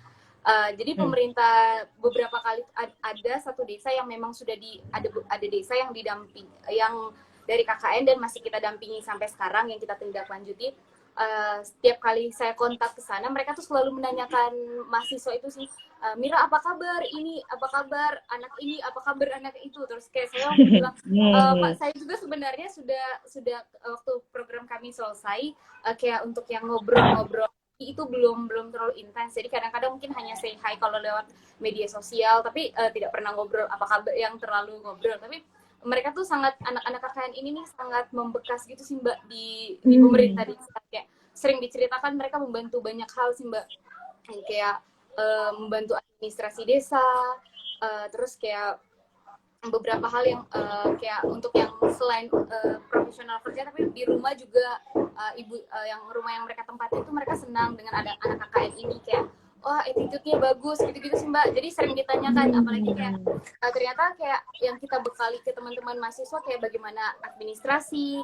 Jadi Hmm. pemerintah beberapa kali ada satu desa yang memang sudah ada desa yang didamping yang dari KKN dan masih kita dampingi sampai sekarang yang kita tindaklanjuti. Setiap kali saya kontak ke sana mereka tuh selalu menanyakan mahasiswa itu sih, Mira apa kabar ini, apa kabar anak ini, apa kabar anak itu, terus kayak saya bilang, Pak saya juga sebenarnya sudah waktu program kami selesai kayak untuk yang ngobrol-ngobrol itu belum terlalu intens, jadi kadang-kadang mungkin hanya say hi kalau lewat media sosial tapi tidak pernah ngobrol apa kabar yang terlalu ngobrol. Tapi mereka tuh sangat anak-anak KKN ini nih sangat membekas gitu sih Mbak di pemerintah di kayak sering diceritakan mereka membantu banyak hal sih Mbak, kayak membantu administrasi desa, terus kayak beberapa hal yang kayak untuk yang selain profesional kerja tapi di rumah juga ibu yang rumah yang mereka tempati itu mereka senang dengan ada anak KKN ini kayak wah attitude-nya bagus gitu-gitu sih Mbak. Jadi sering ditanyakan apalagi kayak ternyata kayak yang kita bekali ke teman-teman mahasiswa kayak bagaimana administrasi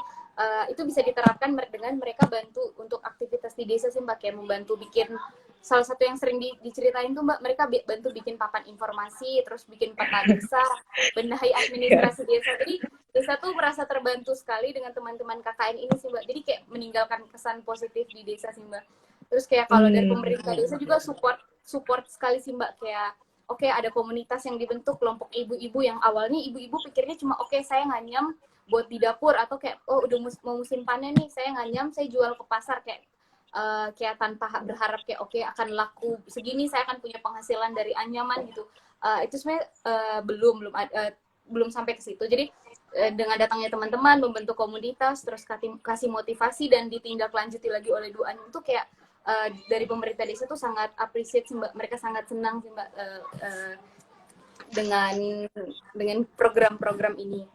itu bisa diterapkan dengan mereka bantu untuk aktivitas di desa sih Mbak, kayak membantu bikin salah satu yang sering diceritain tuh Mbak, mereka bantu bikin papan informasi, terus bikin peta desa, benahi administrasi desa. Jadi desa tuh merasa terbantu sekali dengan teman-teman KKN ini sih Mbak. Jadi kayak meninggalkan kesan positif di desa sih Mbak. Terus kayak kalau dari pemerintah desa juga support sekali sih Mbak, kayak oke, ada komunitas yang dibentuk kelompok ibu-ibu yang awalnya ibu-ibu pikirnya cuma oke, saya nganyam buat di dapur atau kayak oh udah mau musim panen nih, saya nganyam, saya jual ke pasar kayak kayak tanpa berharap kayak oke akan laku segini, saya akan punya penghasilan dari anyaman gitu. Itu sebenarnya belum sampai ke situ. Jadi dengan datangnya teman-teman membentuk komunitas, terus kasih motivasi dan ditindaklanjuti lagi oleh Du Anyam itu kayak dari pemerintah desa tuh sangat appreciate sih Mbak. Mereka sangat senang sih Mbak dengan program-program ini.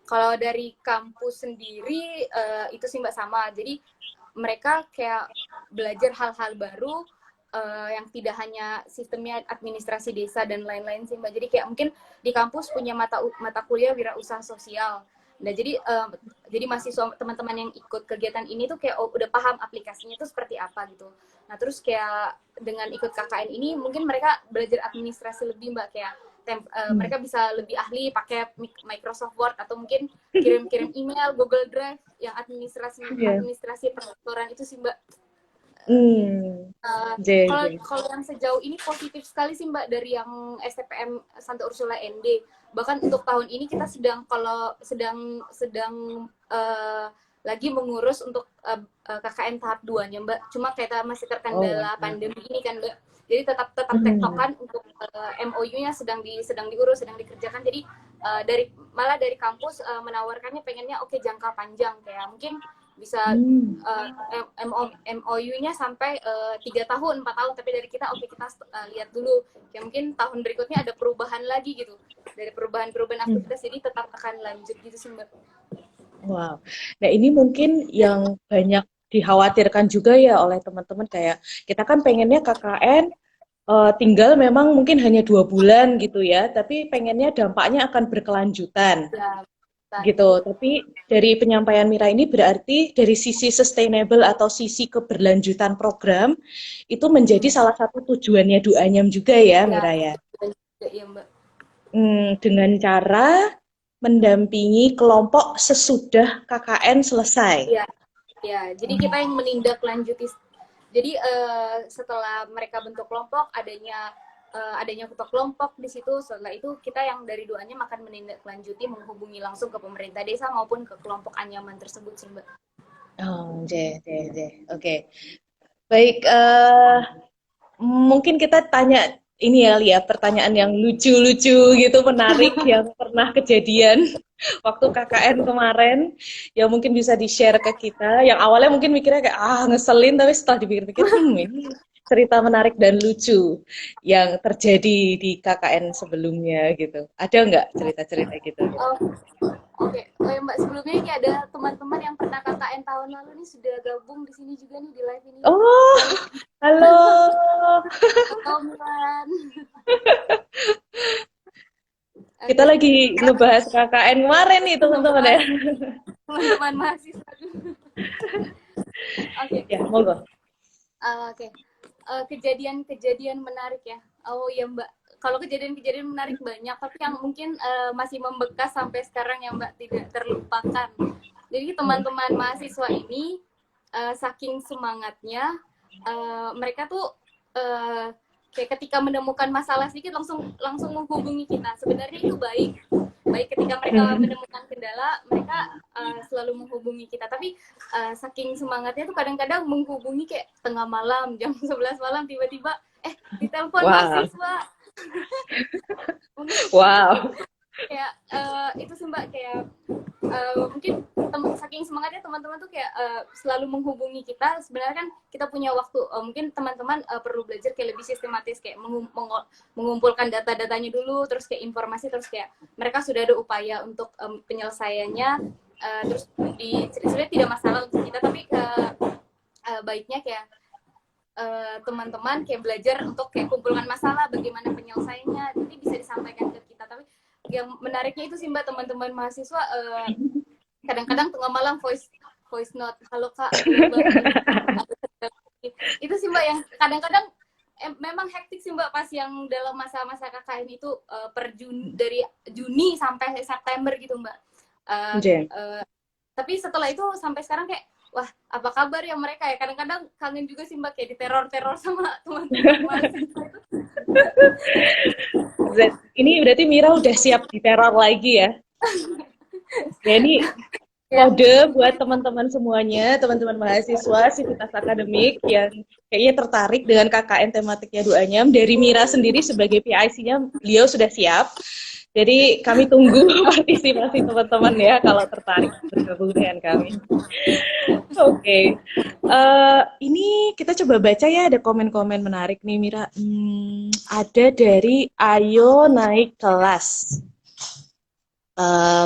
Kalau dari kampus sendiri itu sih Mbak sama. Jadi mereka kayak belajar hal-hal baru yang tidak hanya sistemnya administrasi desa dan lain-lain sih Mbak. Jadi kayak mungkin di kampus punya mata kuliah wirausaha sosial. Nah, jadi mahasiswa teman-teman yang ikut kegiatan ini tuh kayak udah paham aplikasinya itu seperti apa gitu. Nah, terus kayak dengan ikut KKN ini mungkin mereka belajar administrasi lebih Mbak, kayak mereka bisa lebih ahli pakai Microsoft Word atau mungkin kirim-kirim email, Google Drive yang administrasi perkantoran itu sih Mbak. Kalau yang sejauh ini positif sekali sih Mbak dari yang STPM Santa Ursula ND. Bahkan untuk tahun ini kita sedang lagi mengurus untuk KKN tahap 2-nya Mbak. Cuma kita masih terkendala pandemi ini kan Mbak. Jadi tetap tektokan untuk MOU-nya sedang diurus, sedang dikerjakan. Jadi dari kampus menawarkannya pengennya oke jangka panjang, kayak mungkin bisa MOU-nya sampai 3 tahun, 4 tahun, tapi dari kita kita lihat dulu. Ya mungkin tahun berikutnya ada perubahan lagi gitu. Dari perubahan aktivitas, jadi tetap akan lanjut gitu sih Mbak. Wow. Nah ini mungkin yang banyak dikhawatirkan juga ya oleh teman-teman, kayak kita kan pengennya KKN tinggal memang mungkin hanya 2 bulan gitu ya, tapi pengennya dampaknya akan berkelanjutan gitu. Tapi dari penyampaian Mira ini berarti dari sisi sustainable atau sisi keberlanjutan program itu menjadi salah satu tujuannya Du Anyam juga ya Mira ya. Iya Mbak. Dengan cara mendampingi kelompok sesudah KKN selesai. Ya, jadi kita yang menindaklanjuti. Jadi setelah mereka bentuk kelompok, adanya ketua kelompok di situ. Setelah itu kita yang dari Du Anyam akan menindaklanjuti, menghubungi langsung ke pemerintah desa maupun ke kelompok anyaman tersebut sih Mbak. Oke. Baik, mungkin kita tanya ini ya, pertanyaan yang lucu-lucu gitu, menarik yang pernah kejadian waktu KKN kemarin, yang mungkin bisa di-share ke kita. Yang awalnya mungkin mikirnya kayak ngeselin, tapi setelah dipikir-pikir ini cerita menarik dan lucu yang terjadi di KKN sebelumnya gitu. Ada nggak cerita-cerita gitu? Oke. Mbak, sebelumnya ini ada teman-teman yang pernah KKN tahun lalu nih sudah gabung di sini juga nih di live ini. Oh, halo. Teman. Kita lagi ngebahas KKN kemarin nih teman-teman ya. Teman-teman mahasiswa. Oke. Ya, monggo. Oke. Kejadian-kejadian menarik ya. Oh ya Mbak. Kalau kejadian-kejadian menarik banyak, tapi yang mungkin masih membekas sampai sekarang yang Mbak tidak terlupakan. Jadi teman-teman mahasiswa ini saking semangatnya, mereka tuh kayak ketika menemukan masalah sedikit langsung menghubungi kita. Sebenarnya itu baik ketika mereka menemukan kendala, mereka selalu menghubungi kita. Tapi saking semangatnya tuh kadang-kadang menghubungi kayak tengah malam, jam 11 malam tiba-tiba ditelepon mahasiswa. Wow. Kayak itu sih Mbak, kayak mungkin saking semangatnya teman-teman tuh kayak selalu menghubungi kita. Sebenarnya kan kita punya waktu, mungkin teman-teman perlu belajar kayak lebih sistematis, kayak mengumpulkan data-datanya dulu, terus kayak informasi, terus kayak mereka sudah ada upaya untuk penyelesaiannya. Terus sebenarnya tidak masalah untuk kita, tapi baiknya kayak teman-teman kayak belajar untuk kayak kumpulkan masalah, bagaimana penyelesaiannya, nanti bisa disampaikan ke kita. Tapi yang menariknya itu sih Mbak, teman-teman mahasiswa kadang-kadang tengah malam voice note, halo Kak, halo Mbak, itu sih Mbak yang kadang-kadang memang hektik sih Mbak pas yang dalam masa-masa KKN itu dari Juni sampai September gitu Mbak. Tapi setelah itu sampai sekarang kayak wah, apa kabar ya mereka ya? Kadang-kadang kangen juga sih Mbak, kayak diteror-teror sama teman-teman mahasiswa itu. Ini berarti Mira udah siap diteror lagi ya? Ya ini kode buat teman-teman semuanya, teman-teman mahasiswa Sivitas Akademik yang kayaknya tertarik dengan KKN tematiknya Duanyam. Dari Mira sendiri sebagai PIC-nya, beliau sudah siap. Jadi kami tunggu partisipasi teman-teman ya kalau tertarik bergabung dengan kami. Oke. Ini kita coba baca ya, ada komen-komen menarik nih Mira. Ada dari Ayo Naik Kelas.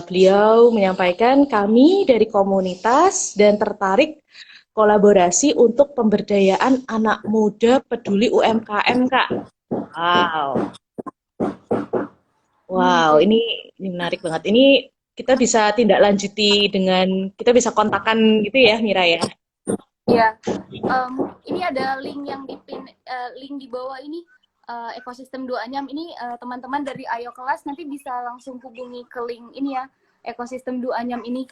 Beliau menyampaikan kami dari komunitas dan tertarik kolaborasi untuk pemberdayaan anak muda peduli UMKM, Kak. Wow, ini menarik banget. Ini kita bisa tindak lanjuti dengan, kita bisa kontakkan gitu ya, Mira ya? Iya. Ini ada link yang link di bawah ini. Ekosistem Duanyam ini teman-teman dari Ayo Kelas nanti bisa langsung hubungi ke link ini ya, ekosistem Duanyam ini.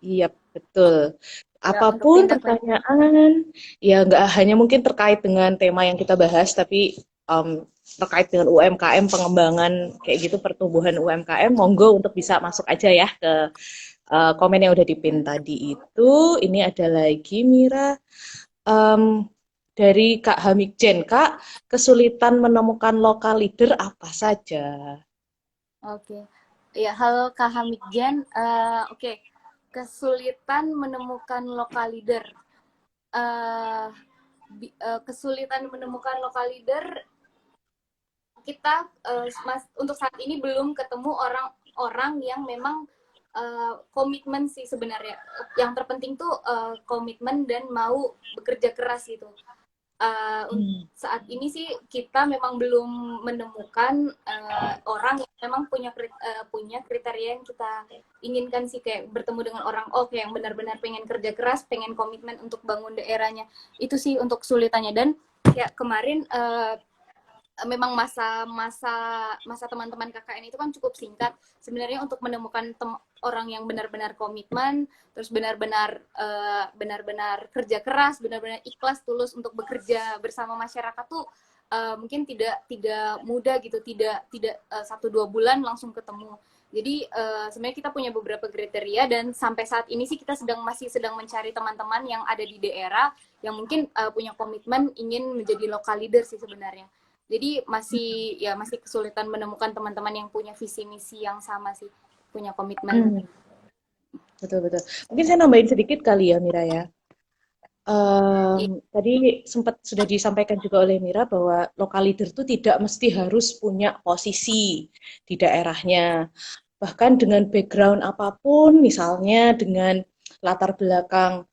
Iya, betul. Apapun pertanyaan, ya nggak hanya mungkin terkait dengan tema yang kita bahas, tapi terkait dengan UMKM, pengembangan kayak gitu, pertumbuhan UMKM, monggo untuk bisa masuk aja ya ke komen yang udah dipin tadi itu. Ini ada lagi Mira. Dari Kak Hamikjen, Kak, kesulitan menemukan lokal leader apa saja? Oke. Ya, halo Kak Hamikjen. Oke. Kesulitan menemukan lokal leader. Kesulitan menemukan lokal leader, kita untuk saat ini belum ketemu orang-orang yang memang komitmen sih sebenarnya. Yang terpenting tuh komitmen dan mau bekerja keras gitu. Saat ini sih kita memang belum menemukan orang yang memang punya kriteria yang kita inginkan sih, kayak bertemu dengan orang yang benar-benar pengen kerja keras, pengen komitmen untuk bangun daerahnya. Itu sih untuk kesulitannya. Dan kayak kemarin memang masa teman-teman KKN itu kan cukup singkat sebenarnya untuk menemukan orang yang benar-benar komitmen, terus benar-benar kerja keras, benar-benar ikhlas tulus untuk bekerja bersama masyarakat tuh mungkin tidak mudah gitu, tidak 1-2 bulan langsung ketemu. Jadi sebenarnya kita punya beberapa kriteria, dan sampai saat ini sih kita masih sedang mencari teman-teman yang ada di daerah yang mungkin punya komitmen ingin menjadi local leader sih sebenarnya. Jadi masih kesulitan menemukan teman-teman yang punya visi misi yang sama sih, punya komitmen. Betul. Mungkin saya nambahin sedikit kali ya Mira ya. Tadi sudah disampaikan juga oleh Mira bahwa lokal leader itu tidak mesti harus punya posisi di daerahnya. Bahkan dengan background apapun, misalnya dengan latar belakang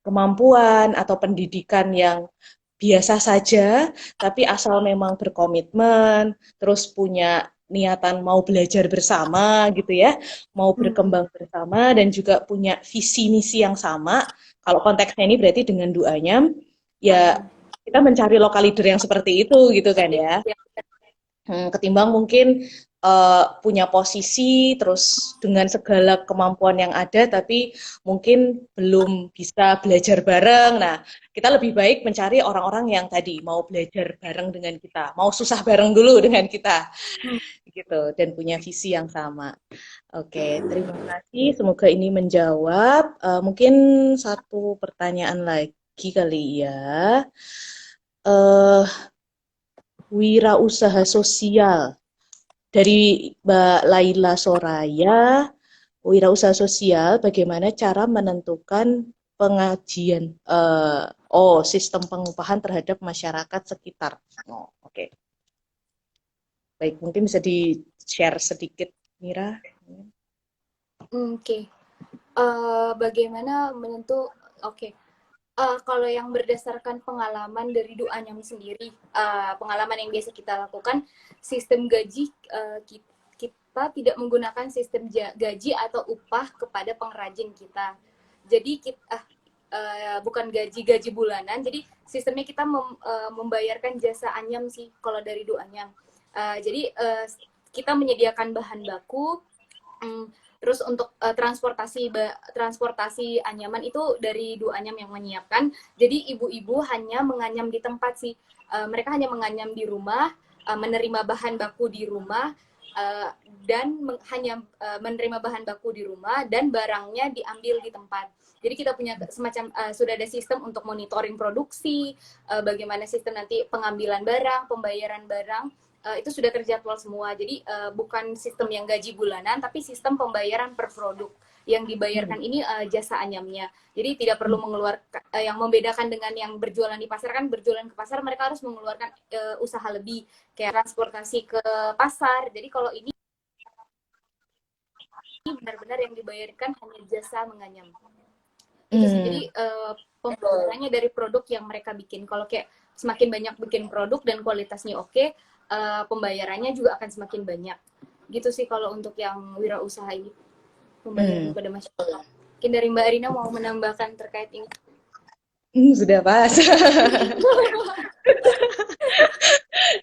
kemampuan atau pendidikan yang biasa saja, tapi asal memang berkomitmen, terus punya niatan mau belajar bersama gitu ya, mau berkembang bersama, dan juga punya visi misi yang sama. Kalau konteksnya ini berarti dengan Duanyam, ya kita mencari lokal leader yang seperti itu gitu kan ya. Ketimbang mungkin punya posisi terus dengan segala kemampuan yang ada tapi mungkin belum bisa belajar bareng. Nah, kita lebih baik mencari orang-orang yang tadi mau belajar bareng dengan kita, mau susah bareng dulu dengan kita gitu, dan punya visi yang sama. Oke, terima kasih, semoga ini menjawab. Mungkin satu pertanyaan lagi kali ya. Wirausaha sosial dari Mbak Laila Soraya, wirausaha sosial, bagaimana cara menentukan pengajian, sistem pengupahan terhadap masyarakat sekitar. Oh, oke. Okay. Baik, mungkin bisa di-share sedikit, Mira. Oke. Bagaimana menentu? Oke. Kalau yang berdasarkan pengalaman dari Duanyam sendiri, pengalaman yang biasa kita lakukan, sistem gaji kita tidak menggunakan sistem gaji atau upah kepada pengrajin kita. Jadi kita bukan gaji bulanan. Jadi sistemnya kita membayarkan jasa anyam sih kalau dari Duanyam. Jadi kita menyediakan bahan baku. Terus untuk transportasi anyaman itu dari Duanyam yang menyiapkan. Jadi ibu-ibu hanya menganyam di tempat sih. Mereka hanya menganyam di rumah, menerima bahan baku di rumah, dan hanya menerima bahan baku di rumah dan barangnya diambil di tempat. Jadi kita punya semacam sudah ada sistem untuk monitoring produksi, bagaimana sistem nanti pengambilan barang, pembayaran barang. Itu sudah terjadwal semua. Jadi bukan sistem yang gaji bulanan, tapi sistem pembayaran per produk. Yang dibayarkan ini jasa anyamnya. Jadi tidak perlu mengeluarkan, yang membedakan dengan yang berjualan di pasar, kan berjualan ke pasar mereka harus mengeluarkan usaha lebih, kayak transportasi ke pasar. Jadi kalau ini benar-benar yang dibayarkan hanya jasa menganyam. Itu sih. Jadi pembayarannya dari produk yang mereka bikin. Kalau kayak semakin banyak bikin produk dan kualitasnya oke, pembayarannya juga akan semakin banyak. Gitu sih kalau untuk yang wirausaha ini, pembayaran pada masyarakat. Mungkin dari Mbak Arina mau menambahkan terkait ini. Sudah pas.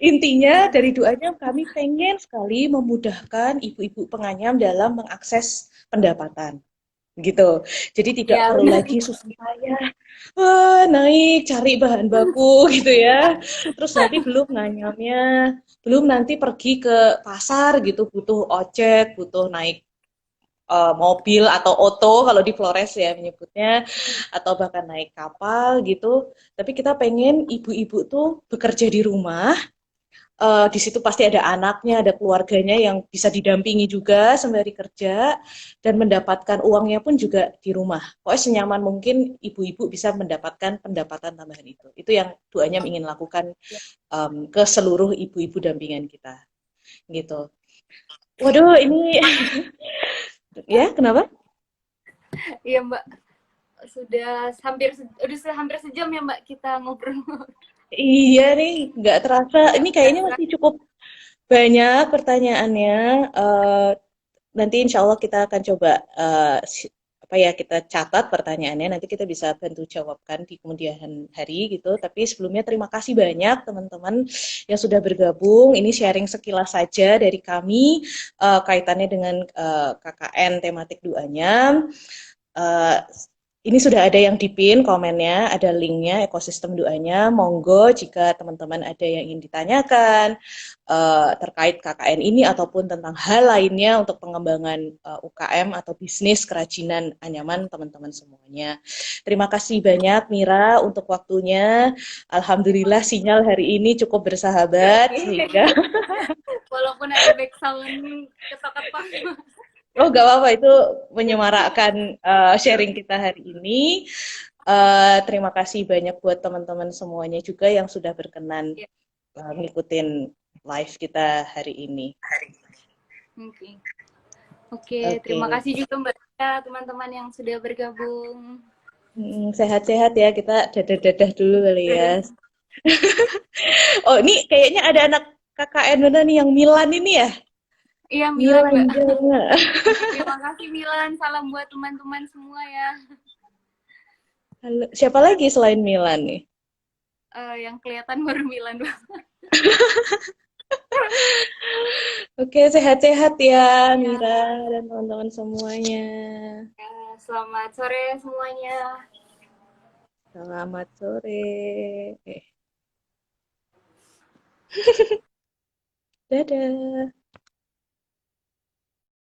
Intinya dari doanya kami pengen sekali memudahkan ibu-ibu penganyam dalam mengakses pendapatan. Gitu. Jadi tidak Ya, perlu benar. lagi susah payah naik cari bahan baku gitu ya. Terus nanti belum nganyamnya, belum nanti pergi ke pasar gitu butuh ojek, butuh naik mobil atau oto kalau di Flores ya menyebutnya, atau bahkan naik kapal gitu. Tapi kita pengen ibu-ibu tuh bekerja di rumah, di situ pasti ada anaknya, ada keluarganya yang bisa didampingi juga sembari kerja dan mendapatkan uangnya pun juga di rumah. Pokoknya senyaman mungkin ibu-ibu bisa mendapatkan pendapatan tambahan itu. Itu yang doanya ingin lakukan ke seluruh ibu-ibu dampingan kita. Gitu. Waduh, ini ya kenapa? Iya Mbak, udah hampir sejam ya Mbak kita ngobrol. Iya nih, nggak terasa. Ini Nggak kayaknya berasa. masih cukup banyak pertanyaannya. Nanti insya Allah kita akan coba apa ya kita catat pertanyaannya. Nanti kita bisa bantu jawabkan di kemudian hari gitu. Tapi sebelumnya terima kasih banyak teman-teman yang sudah bergabung. Ini sharing sekilas saja dari kami kaitannya dengan KKN tematik duanya. Uh, ini sudah ada yang dipin komennya, ada linknya ekosistem doanya. Monggo jika teman-teman ada yang ingin ditanyakan terkait KKN ini ataupun tentang hal lainnya untuk pengembangan UKM atau bisnis kerajinan anyaman teman-teman semuanya. Terima kasih banyak Mira untuk waktunya. Alhamdulillah sinyal hari ini cukup bersahabat sehingga Walaupun ada back sound ketok-ketok. oh, gak apa-apa, itu menyemarakkan sharing kita hari ini. Terima kasih banyak buat teman-teman semuanya juga yang sudah berkenan Ya, ngikutin live kita hari ini. oke. Oke, Oke, terima kasih juga Mbak Tika, teman-teman yang sudah bergabung. sehat-sehat ya, kita dadah-dadah dulu kali ya. Dadah. Oh, ini kayaknya ada anak KKN mana nih yang Milan ini ya? Iya, Milan, Milan Mbak. juga. Oke, terima kasih Milan. Salam buat teman-teman semua ya. Halo. Siapa lagi selain Milan nih? Yang kelihatan baru Milan, Mbak. Oke, sehat-sehat ya Ya, Mira dan teman-teman semuanya. ya, selamat sore semuanya. Selamat sore. Dadah.